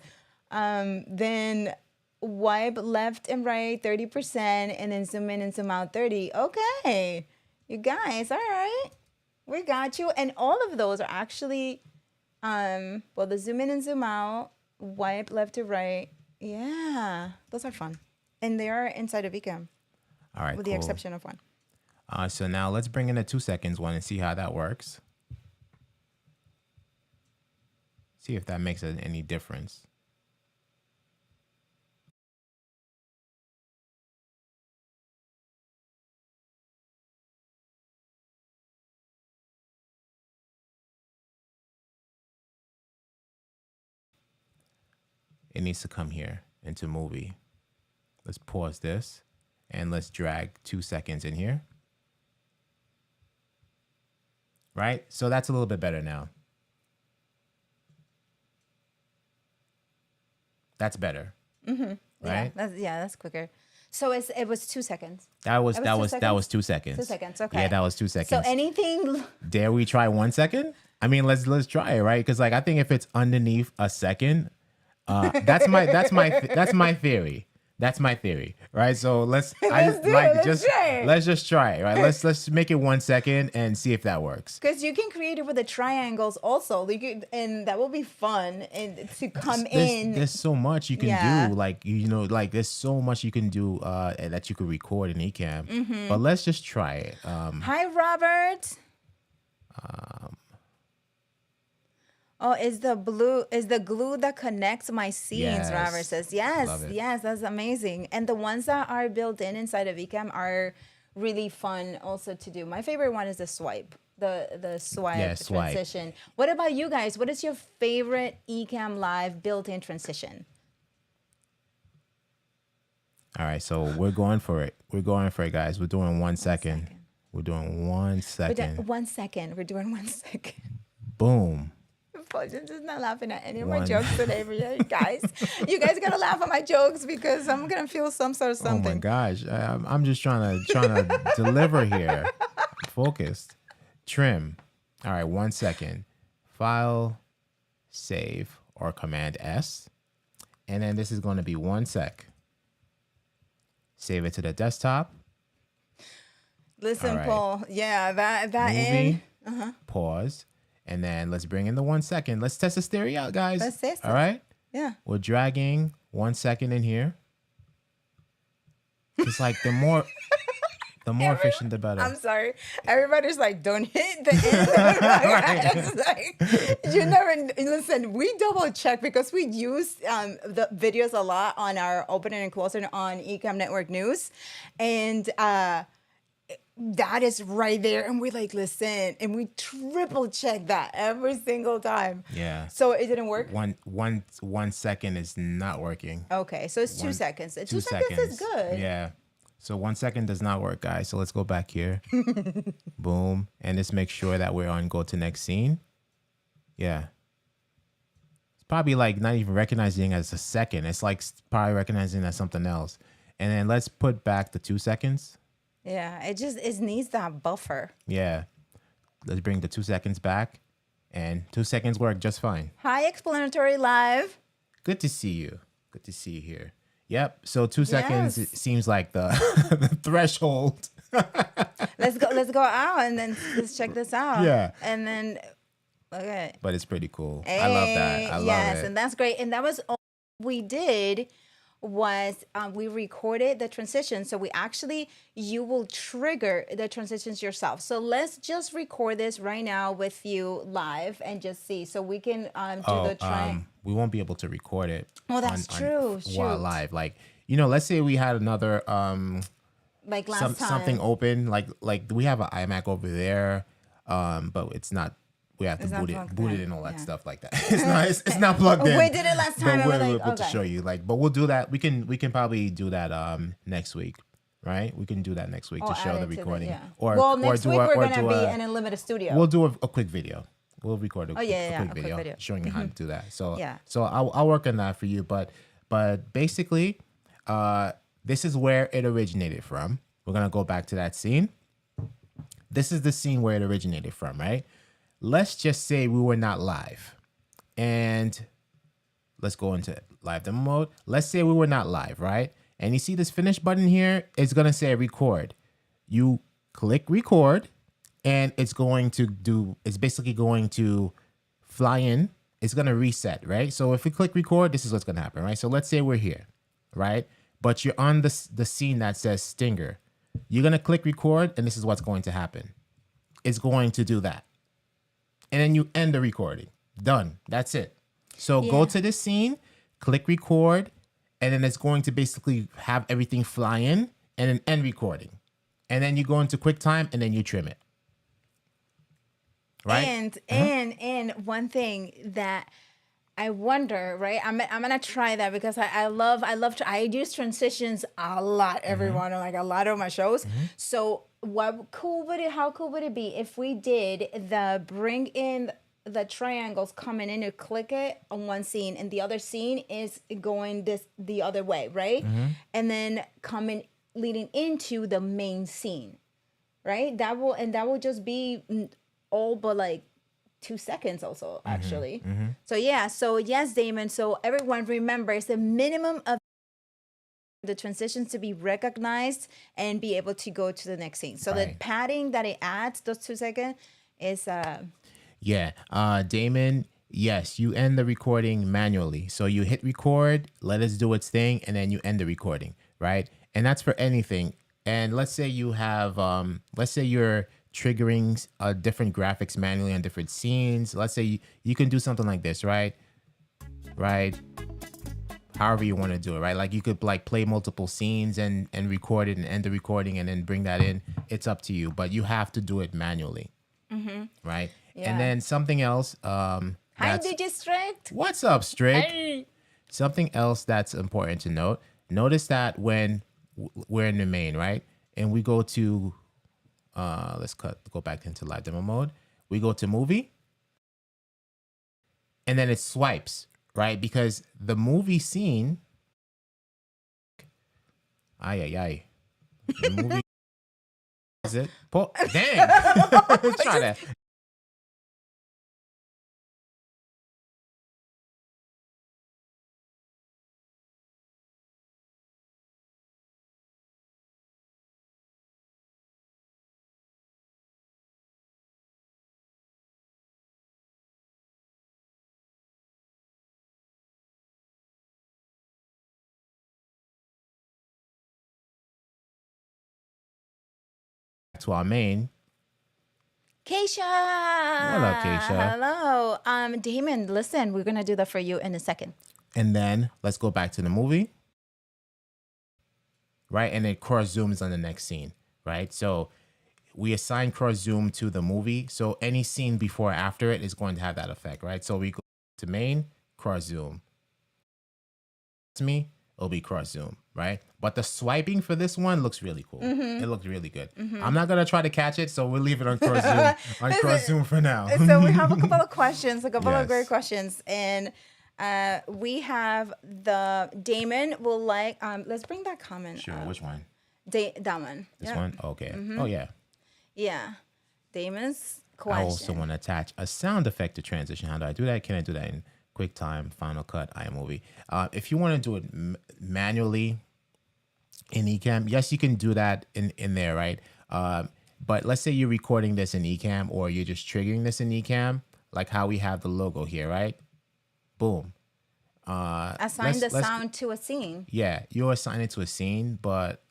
that. Then wipe left and right 30%, and then zoom in and zoom out 30. Okay, you guys, all right. We got you. And all of those are actually, well, the zoom in and zoom out, wipe left to right. Yeah, those are fun. And they are inside of Ecamm, All right, with cool. the exception of one. So now let's bring in the 2 seconds one and see how that works. See if that makes any difference. It needs to come here into movie. Let's pause this and let's drag 2 seconds in here. Right? So that's a little bit better now. That's better. Mm-hmm. Right? That's quicker. So it was 2 seconds. That was 2 seconds. 2 seconds. Okay. Yeah, that was 2 seconds. So anything. Dare we try 1 second? I mean, let's try it, right? Because like I think if it's underneath a second, that's my theory. That's my theory, right? So let's just try it, right? Let's make it 1 second and see if that works. Because you can create it with the triangles also, and that will be fun and to come in. There's so much you can do, like there's so much you can do that you could record in Ecamm. Mm-hmm. But let's just try it. Hi, Robert. Oh, is the glue that connects my scenes? Yes. Robert says, Love it. yes, that's amazing. And the ones that are built inside of Ecamm are really fun also to do. My favorite one is the swipe, the swipe transition. What about you guys? What is your favorite Ecamm Live built-in transition? All right, so we're going for it. We're going for it, guys. We're doing 1 second. We're doing 1 second. 1 second. We're doing 1 second. Boom. Fuljens is not laughing at any of my jokes today, guys. You guys gotta laugh at my jokes because I'm gonna feel some sort of something. Oh my gosh, I'm just trying to deliver here. Focused. Trim. All right, 1 second. File, save, or Command S, and then this is going to be 1 sec. Save it to the desktop. Listen, right. Paul. Yeah, that Movie. Pause. And then let's bring in the 1 second. Let's test this theory out, guys. Let's test it. All right? Yeah. We're dragging 1 second in here. It's like the more efficient, the better. I'm sorry. Everybody's like, don't hit the end. It's like, you never listen. We double check because we use the videos a lot on our opening and closing on Ecamm Network News, and that is right there, and we like listen, and we triple check that every single time. Yeah. So it didn't work. 1 second is not working. Okay, so it's 2 seconds. 2 seconds is good. Yeah. So 1 second does not work, guys. So let's go back here. Boom. And let's make sure that we're on go to next scene. Yeah. It's probably like not even recognizing as a second. It's like probably recognizing as something else. And then let's put back the 2 seconds. Yeah, it needs that buffer. Yeah. Let's bring the 2 seconds back. And 2 seconds work just fine. Hi, Explanatory Live. Good to see you. Good to see you here. Yep. So 2 seconds it Yes. seems like the the threshold. Let's go out and then let's check this out. Yeah. And then okay. But it's pretty cool. I love that. Hey, I love yes, it. and that's great. And that was all we did was we recorded the transition. So we actually, you will trigger the transitions yourself. So let's just record this right now with you live and just see. So we can do the try. We won't be able to record it. Oh, that's true. While Shoot. live, like let's say we had another Like last time. something open, like we have an iMac over there, but it's not. We have to It's not boot it, plugged boot it in. in all that Yeah. stuff like that. It's not plugged in. We did it last time But and we're we're like, able to okay. show you, but we'll do that. We can probably do that next week, right? We can do that next week to show the recording. Well, next week we're gonna be a, in a limited studio. We'll do a quick video. We'll record a, yeah, quick a quick video, video. showing you how to do that. So Yeah. so I'll work on that for you. But basically, this is where it originated from. We're gonna go back to that scene. This is the scene where it originated from, right? Let's just say we were not live, and let's go into live demo mode. Let's say we were not live, right? And you see this finish button here, it's gonna say record. You click record, and it's basically going to fly in. It's gonna reset, right? So if we click record, this is what's gonna happen, right? So let's say we're here, right? But you're on the scene that says Stinger. You're gonna click record, and this is what's going to happen. It's going to do that. And then you end the recording. Done. That's it. So go to this scene, click record, and then it's going to basically have everything fly in and then end recording. And then you go into QuickTime and then you trim it. Right? And one thing that I wonder, right? I'm gonna try that because I use transitions a lot, everyone, like a lot of my shows. So how cool would it be if we did the bring in the triangles coming in, you click it on one scene and the other scene is going the other way, right? And then leading into the main scene, right? That will just be all but like 2 seconds also, actually. So yes, Damon. So everyone remember, it's a minimum of the transitions to be recognized and be able to go to the next scene. So the padding that it adds, those 2 seconds, is Damon, yes, you end the recording manually. So you hit record, let us do its thing, and then you end the recording, right? And that's for anything. And let's say you have, let's say you're triggering different graphics manually on different scenes. Let's say you can do something like this, right? However you want to do it, right? Like you could play multiple scenes and record it and end the recording and then bring that in. It's up to you, but you have to do it manually, right? Yeah. And then something else. Hi, Digistrict. What's up, Strict? Hey. Something else that's important to note. Notice that when we're in the main, right? And we go to, let's go back into live demo mode. We go to movie. And then it swipes, right? Because the movie scene, the movie, is it? Dang. Try that. To our main. Keisha. What up, Keisha? Hello. Damon, listen, we're gonna do that for you in a second. And then let's go back to the movie. Right? And then cross zooms on the next scene. Right? So we assign cross zoom to the movie. So any scene before or after it is going to have that effect, right? So we go to main, cross zoom. To me, it'll be cross zoom, right? But the swiping for this one looks really cool. It looks really good. I'm not gonna try to catch it, so we'll leave it on cross zoom for now. So we have a couple of questions, of Yes. great questions, and we have the Damon will like. Let's bring that comment. Sure. Which one? That one. This one? Okay. Oh yeah. Yeah. Damon's I question. also want to attach a sound effect to transition. How do I do that? Can I do that in QuickTime, Final Cut, iMovie. If you want to do it manually in Ecamm, yes, you can do that in there, right? But let's say you're recording this in Ecamm, or you're just triggering this in Ecamm, like how we have the logo here, right? Boom. Assign the sound to a scene. Yeah, you're assigning to a scene, but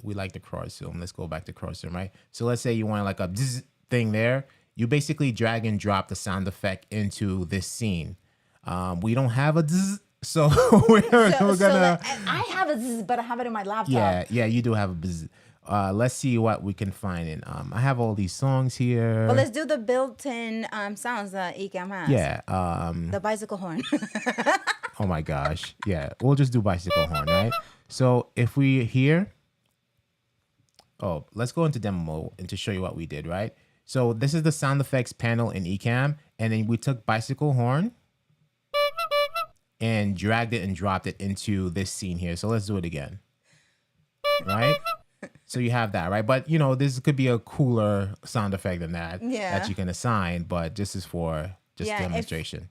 we like the cross zoom. Let's go back to cross zoom, right? So let's say you want like a bzz thing there. You basically drag and drop the sound effect into this scene. We don't have a zzz, so we're gonna. I have a zzz, but I have it in my laptop. Yeah, you do have a bzz. Let's see what we can find in. I have all these songs here. But let's do the built-in sounds that Ecamm has. Yeah. The bicycle horn. Oh my gosh. Yeah, we'll just do bicycle horn, right? So if we hear, let's go into demo mode and to show you what we did, right? So this is the sound effects panel in Ecamm, and then we took bicycle horn and dragged it and dropped it into this scene here. So let's do it again, right? So you have that, right? But this could be a cooler sound effect than that that you can assign, but this is for just demonstration.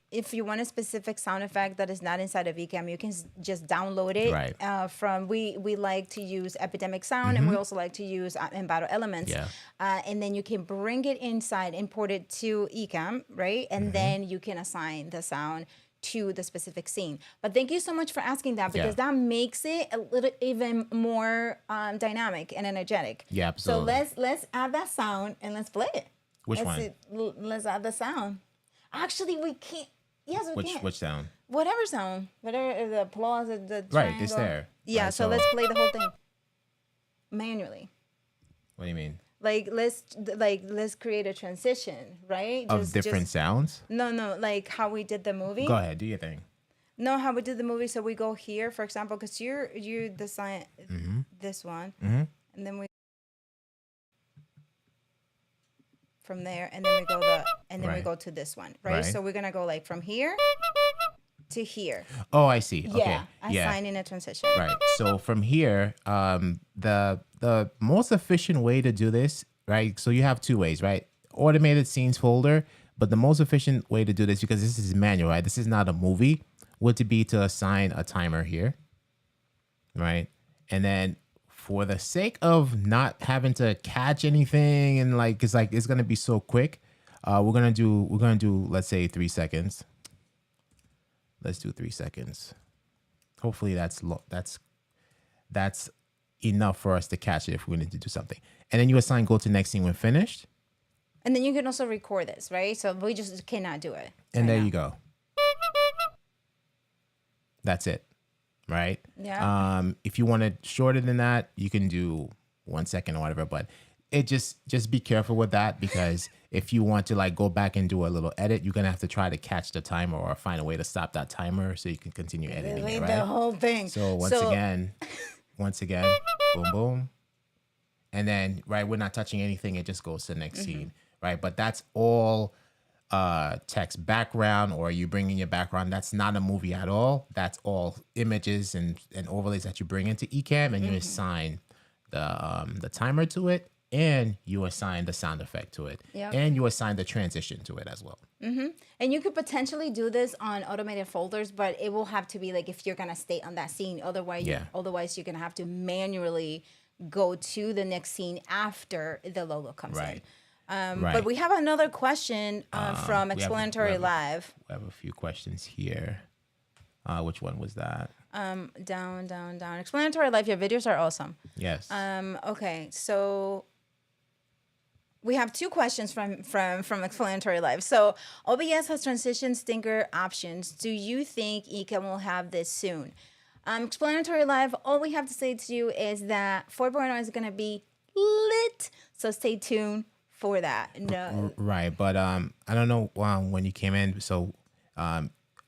If you want a specific sound effect that is not inside of Ecamm, you can just download it. Right. From we like to use Epidemic Sound, and we also like to use Battle Elements. Yeah. And then you can bring it inside, import it to Ecamm, right? And then you can assign the sound to the specific scene. But thank you so much for asking that, because that makes it a little even more dynamic and energetic. Yeah, absolutely. So let's add that sound and let's play it. Which one? Let's add the sound. Actually, we can't. Yes, we can. Which sound? Whatever sound. Whatever the applause, the triangle. Right, it's there. Yeah, right, so let's play the whole thing manually. What do you mean? Let's create a transition, right? Of different sounds? No, like how we did the movie. Go ahead, do your thing. No, how we did the movie. So we go here, for example, because you design this one, and then we from there, and then we go we go to this one, right? So we're gonna go like from here to here. Oh, I see. Okay. Assigning a transition. Right. So from here, the most efficient way to do this, right? So you have two ways, right? Automated scenes folder, but the most efficient way to do this, because this is manual, right? This is not a movie, would to be to assign a timer here, right? And then for the sake of not having to catch anything and it's gonna be so quick, we're gonna do let's say 3 seconds. Let's do 3 seconds. Hopefully that's enough for us to catch it if we need to do something. And then you assign go to next scene when finished. And then you can also record this, right? So we just cannot do it. And there you go. That's it. Right? Yeah. If you want it shorter than that, you can do 1 second or whatever, but it just be careful with that, because if you want to go back and do a little edit, you're gonna have to try to catch the timer or find a way to stop that timer so you can continue editing it, right? The whole thing. So once again, boom, boom. And then, right, we're not touching anything. It just goes to the next scene, right? But that's all text background, or you bring in your background. That's not a movie at all. That's all images and overlays that you bring into Ecamm, and you assign the timer to it, and you assign the sound effect to it, and you assign the transition to it as well. And you could potentially do this on automated folders, but it will have to be if you're gonna stay on that scene. Otherwise, you're gonna have to manually go to the next scene after the logo comes in. But we have another question from Explanatory Live. We have a few questions here. Which one was that? Down. Explanatory Live, your videos are awesome. Yes. Okay, so we have two questions from Explanatory Live. So OBS has transition stinker options. Do you think Ecamm will have this soon? Explanatory Live, all we have to say to you is that 4.0 is going to be lit. So stay tuned for that. No. Right. But I don't know when you came in. So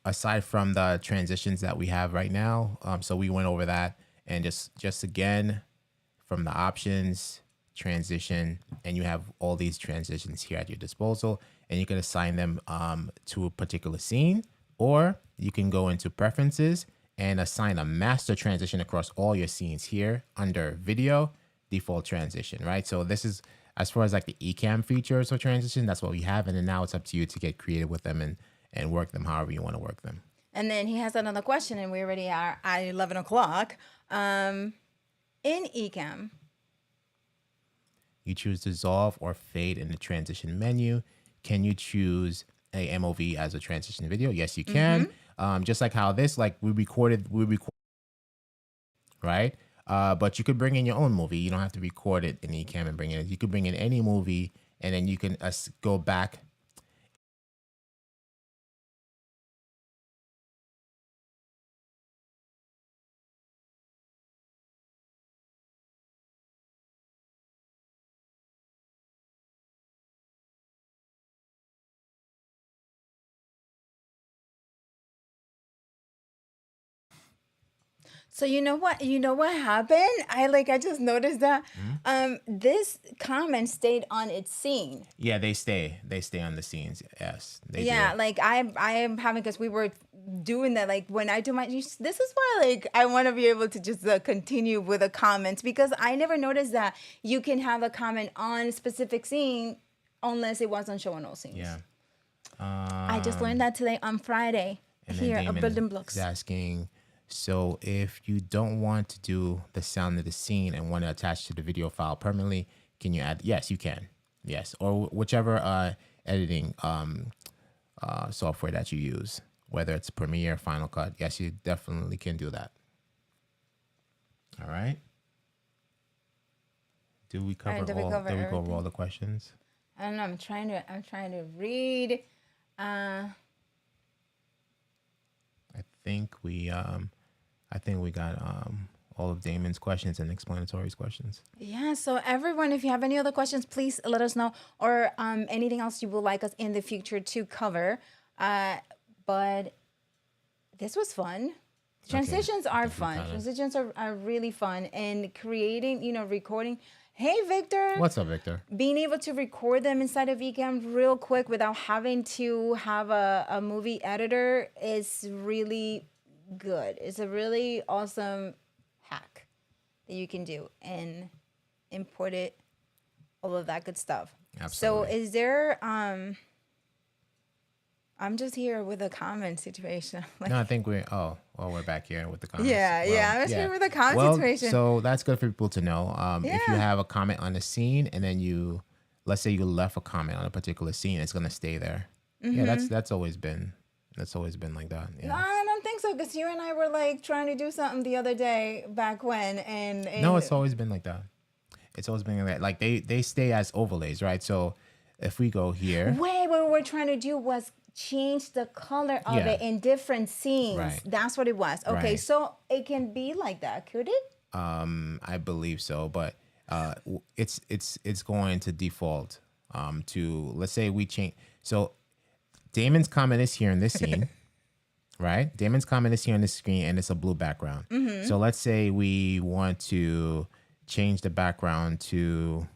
aside from the transitions that we have right now, so we went over that, and just again, from the options, transition, and you have all these transitions here at your disposal, and you can assign them to a particular scene, or you can go into preferences and assign a master transition across all your scenes here under video, default transition, right? So this is, as far as the Ecamm features or transition, that's what we have. And then now it's up to you to get creative with them and work them however you want to work them. And then he has another question, and we already are at 11 o'clock. In Ecamm, You choose dissolve or fade in the transition menu. Can you choose a MOV as a transition video? Yes, you can. Just like how this, like we recorded, right? But you could bring in your own movie. You don't have to record it in Ecamm and bring it in. You could bring in any movie, and then you can go back. so you know what? You know what happened? I just noticed that this comment stayed on its scene. Yeah, they stay on the scenes. Yes, they Yeah, do. like I am having, because we were doing that. Like when I do my, this is why like I want to be able to just continue with the comments, because I never noticed that you can have a comment on a specific scene unless it wasn't showing all scenes. Yeah. I just learned that today on Friday And here then at Damon Building is Blocks. asking, so if you don't want to do the sound of the scene and want to attach to the video file permanently, can you add? Yes, you can. Yes, or whichever editing software that you use, whether it's Premiere, Final Cut. Yes, you definitely can do that. All right. Do we cover did we all? cover Did we go over everything? all the questions? I don't know. I'm trying to read. I think we got all of Damon's questions and explanatory questions. Yeah, so everyone, if you have any other questions, please let us know, or anything else you would like us in the future to cover. But this was fun. Transitions are fun. Transitions are really fun. And creating, recording. Hey, Victor. What's up, Victor? Being able to record them inside of Ecamm real quick without having to have a movie editor is really good. It's a really awesome hack that you can do and import it, all of that good stuff. Absolutely. So is there I'm just here with a comment situation. Like, No, I think we're back here with the comments. yeah, I'm just here with a comment situation. So that's good for people to know. If you Yeah. have a comment on a scene and then let's say you left a comment on a particular scene, it's gonna stay there. Yeah, that's always been like that. No, Yeah. I don't think so, because you and I were like trying to do something the other day back when, and No, it's always been like that. It's always been like that. Like they stay as overlays, right? So if we go here, what we were trying to do was change the color of Yeah. it in different scenes. Right. That's what it was. Okay, Right. so it can be like that, could it? I believe so, but it's going to default to, let's say we change. So Damon's comment is here in this scene, right? Damon's comment is here on this screen, and it's a blue background. So let's say we want to change the background to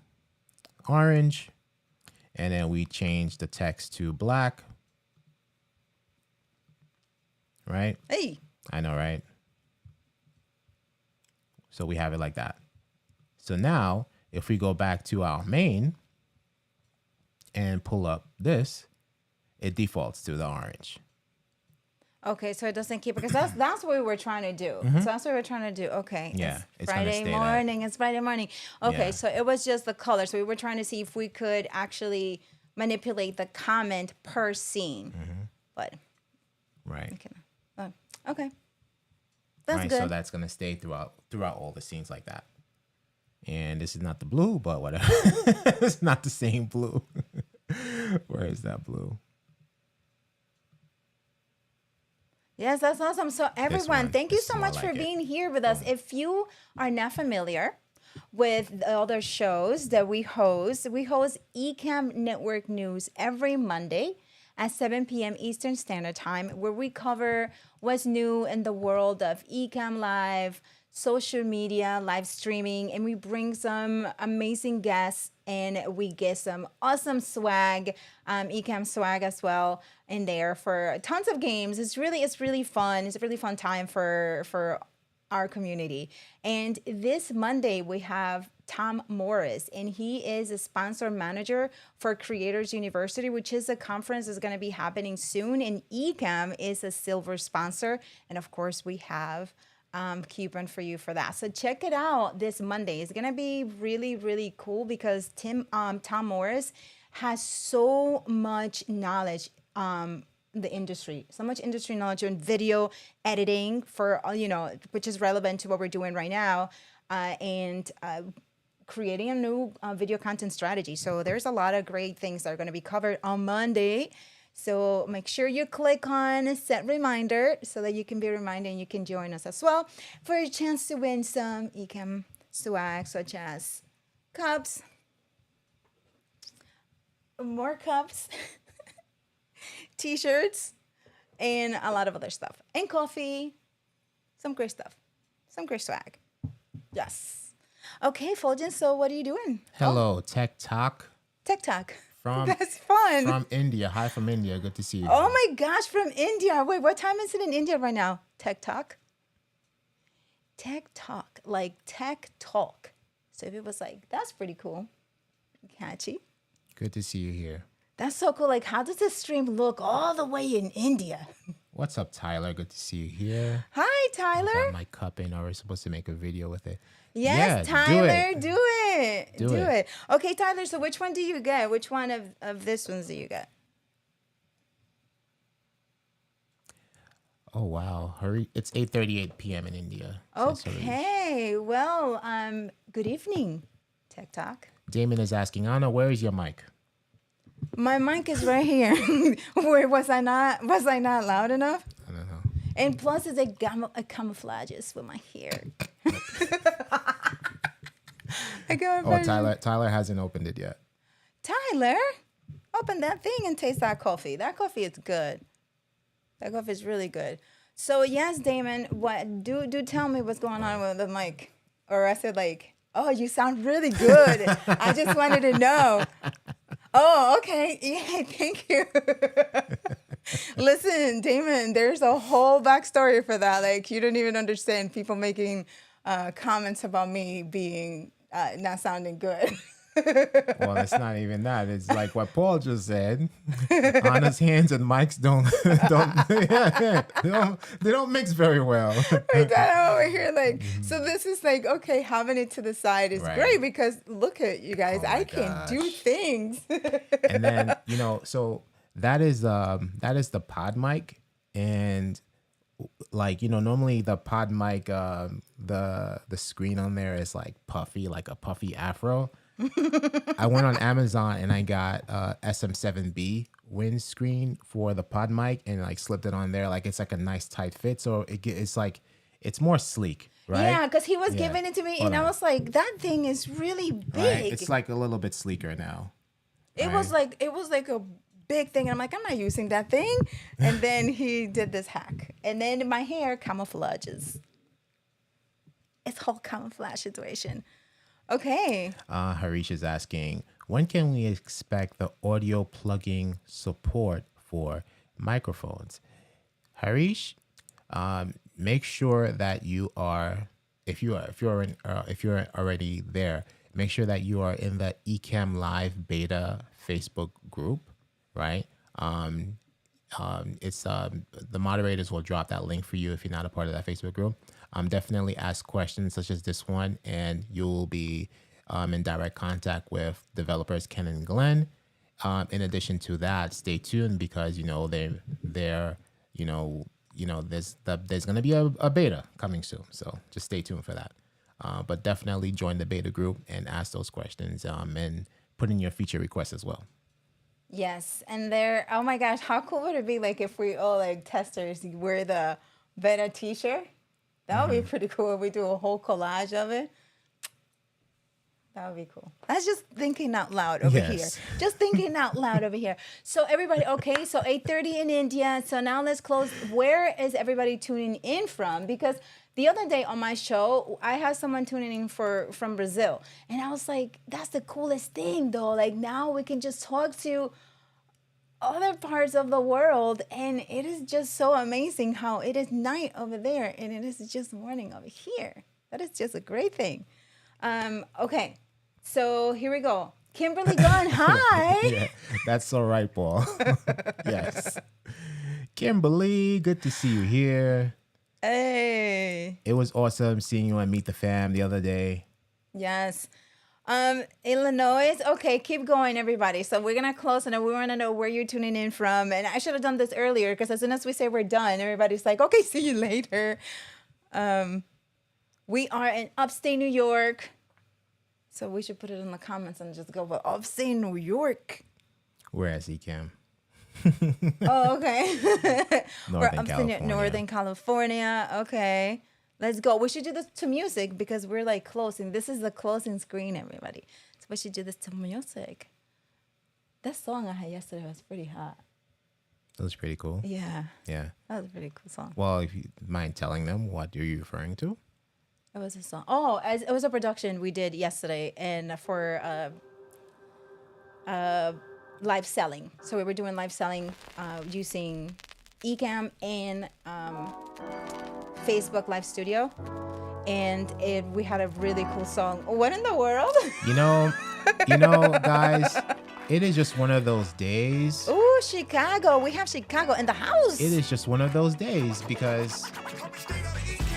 orange, and then we change the text to black, right? Hey. I know, right? So we have it like that. So now, if we go back to our main and pull up this, it defaults to the orange. Okay, so it doesn't keep, because that's what we were trying to do. So that's what we were trying to do. Okay. Yeah, It's gonna Friday stay that. morning. It's Friday morning. Okay, Yeah. so it was just the color. So we were trying to see if we could actually manipulate the comment per scene. But Right. okay. That's Right. good. So that's gonna stay throughout all the scenes like that. And this is not the blue, but whatever. It's not the same blue. Where is that blue? Yes, that's awesome. So everyone, one. thank you This so is more much for like it. being here with us. If you are not familiar with the other shows that we host Ecamm Network News every Monday at 7 p.m. Eastern Standard Time, where we cover what's new in the world of Ecamm Live, social media, live streaming, and we bring some amazing guests and we get some awesome swag, Ecamm swag as well in there for tons of games. It's really fun. It's a really fun time for our community. And this Monday we have Tom Morris, and he is a sponsor manager for Creators University, which is a conference that's going to be happening soon. And Ecamm is a silver sponsor. And of course, we have coupon for you for that. So check it out this Monday. It's going to be really, really cool because Tom Morris has so much knowledge the industry, so much industry knowledge on video editing for, which is relevant to what we're doing right now, and creating a new video content strategy. So there's a lot of great things that are going to be covered on Monday. So make sure you click on set reminder so that you can be reminded and you can join us as well for a chance to win some Ecamm swag, such as cups, more cups, t-shirts, and a lot of other stuff, and coffee, some great stuff, some great swag. Yes. Okay, Fuljens, so what are you doing? Hello, Tech Talk. Tech Talk. From That's fun. From India. Hi from India. Good to see you. Oh my gosh, from India. Wait, what time is it in India right now? Tech Talk? Tech Talk, like Tech Talk. So if it was like, that's pretty cool. Catchy. Good to see you here. That's so cool. Like, how does this stream look all the way in India? What's up, Tyler? Good to see you here. Hi, I Tyler. got my cup in. Or we're supposed to make a video with it. Yes, Yeah, Tyler, do it. Do it. it. Okay, Tyler, so which one do you get? Which one of this ones do you get? Oh, wow. Hurry. It's 8:38 p.m. in India. says Harish. Okay, well, good evening, Tech Talk. Damon is asking, Anna, where is your mic? My mic is right here. Where was I not loud enough? I don't know. And plus, it's a camouflages with my hair. Tyler hasn't opened it yet. Tyler, open that thing and taste that coffee. That coffee is good. That coffee is really good. So yes, Damon, what do tell me what's going on with the mic? Or I said like, oh, you sound really good. I just wanted to know. Oh, okay. Yeah, thank you. Listen, Damon, there's a whole backstory for that. Like, you don't even understand people making comments about me being not sounding good. Well, it's not even that. It's like what Paul just said. Anna's hands and mics they don't mix very well. Right down over here, like, so this is like, okay, having it to the side is Right. great because look at you guys, Oh my I can do gosh. things. And then so that is the pod mic, and like normally the pod mic the screen on there is like puffy, like a puffy afro. I went on Amazon and I got SM7B windscreen for the pod mic and like slipped it on there. Like it's like a nice tight fit, so it's like it's more sleek, right? Yeah, because he was Yeah. giving it to me, Hold and I on. was like, that thing is really big. Right? It's like a little bit sleeker now. It was like a big thing. And I'm like, I'm not using that thing. And then he did this hack. And then my hair camouflages. It's whole camouflage situation. Okay. Harish is asking, when can we expect the audio plugging support for microphones? Harish, make sure that you are, if you're already there, make sure that you are in the Ecamm Live Beta Facebook group, right? It's the moderators will drop that link for you if you're not a part of that Facebook group. Definitely ask questions such as this one, and you'll be in direct contact with developers Ken and Glenn. In addition to that, stay tuned because there's going to be a beta coming soon, so just stay tuned for that. But definitely join the beta group and ask those questions and put in your feature requests as well. Yes. And there, oh my gosh, how cool would it be like if we all like testers wear the beta t-shirt? That would be pretty cool if we do a whole collage of it. That would be cool. That's just thinking out loud over here. Just thinking out loud over here. So everybody, okay, so 8:30 in India. So now let's close. Where is everybody tuning in from? Because the other day on my show, I had someone tuning in from Brazil. And I was like, that's the coolest thing though. Like now we can just talk to other parts of the world, and it is just so amazing how it is night over there and it is just morning over here. That is just a great thing. Okay, so here we go. Kimberly Gunn, hi. Yeah, that's all right, Paul. Yes. Kimberly, good to see you here. Hey. It was awesome seeing you on Meet the Fam the other day. Yes. Illinois. Okay, keep going, everybody. So we're gonna close, and we want to know where you're tuning in from. And I should have done this earlier because as soon as we say we're done, everybody's like, "Okay, see you later." We are in upstate New York, so we should put it in the comments and just go for upstate New York. Whereas Ecamm. Oh, okay. We're upstate California. Northern California. Okay. Let's go. We should do this to music because we're like closing. This is the closing screen, everybody. So we should do this to music. That song I had yesterday was pretty hot. That was pretty cool. Yeah. Yeah. That was a pretty cool song. Well, if you mind telling them what are you referring to? It was a song. Oh, it was a production we did yesterday and for live selling. So we were doing live selling using Ecamm and Facebook Live Studio, and we had a really cool song. What in the world? You know, guys, it is just one of those days. Ooh, Chicago. We have Chicago in the house. It is just one of those days because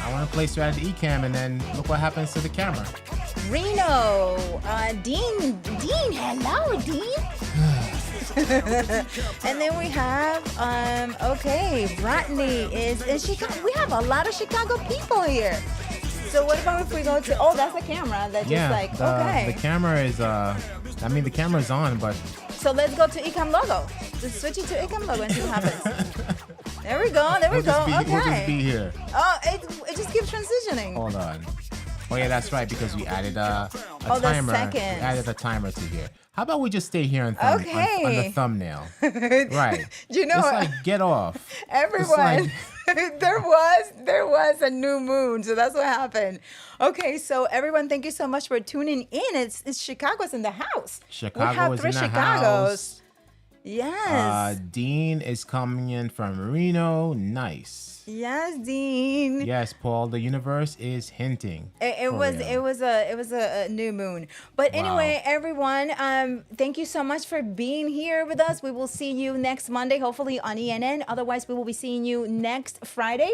I want to play strategy Ecamm, and then look what happens to the camera. Reno. Dean. Hello, Dean. And then we have, okay, Bratney is in Chicago. We have a lot of Chicago people here. So what about if we go to, oh, that's the camera that just like, okay. The camera is, the camera's on, but. So let's go to Ecamm logo. Just switch it to Ecamm logo and see what happens. There we go. Okay. We'll just be here. Oh, it just keeps transitioning. Hold on. Oh yeah, that's right, because we added a timer. The second. We added a timer to here. How about we just stay here on the thumbnail? Right. You know, it's like get off. Everyone, there was a new moon, so that's what happened. Okay, so everyone, thank you so much for tuning in. It's Chicago's in the house. Chicago is in the house. Yes. Dean is coming in from Reno. Nice. Yes, Dean. Yes, Paul. The universe is hinting. It was a new moon. But anyway, everyone, thank you so much for being here with us. We will see you next Monday, hopefully on ENN. Otherwise, we will be seeing you next Friday.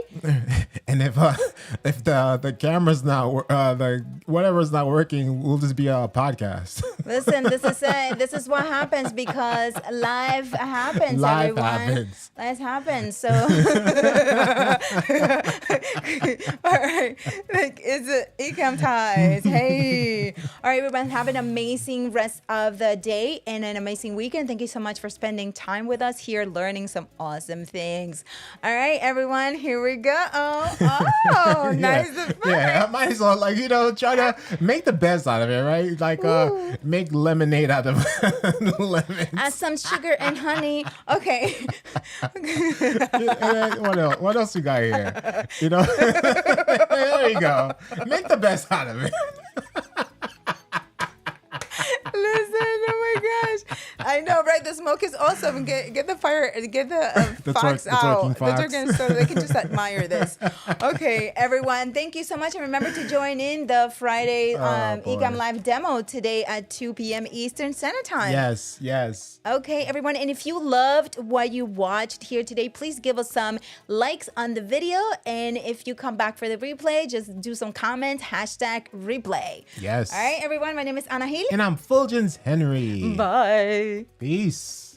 And if the camera's not the whatever's not working, we'll just be a podcast. Listen, this is what happens because live happens. Live everyone. Life happens. So. All right, like it's Ecamm ties. Hey, all right, everyone, have an amazing rest of the day and an amazing weekend. Thank you so much for spending time with us here, learning some awesome things. All right, everyone, here we go. Oh, nice and fun. Yeah, I might as well try to make the best out of it, right? Like make lemonade out of lemons. Add some sugar and honey. Okay. What else we got here? There you go. Make the best out of it. Listen, oh my gosh. I know, right? The smoke is awesome. Get the fire, get the fox out. The turkey, so they can just admire this. Okay, everyone, thank you so much. And remember to join in the Friday Ecamm Live demo today at 2 p.m. Eastern Standard Time. Yes. Okay, everyone. And if you loved what you watched here today, please give us some likes on the video. And if you come back for the replay, just do some comments, #replay. Yes. All right, everyone. My name is Ana Gil. And I'm Fuljens Henry. Bye. Peace.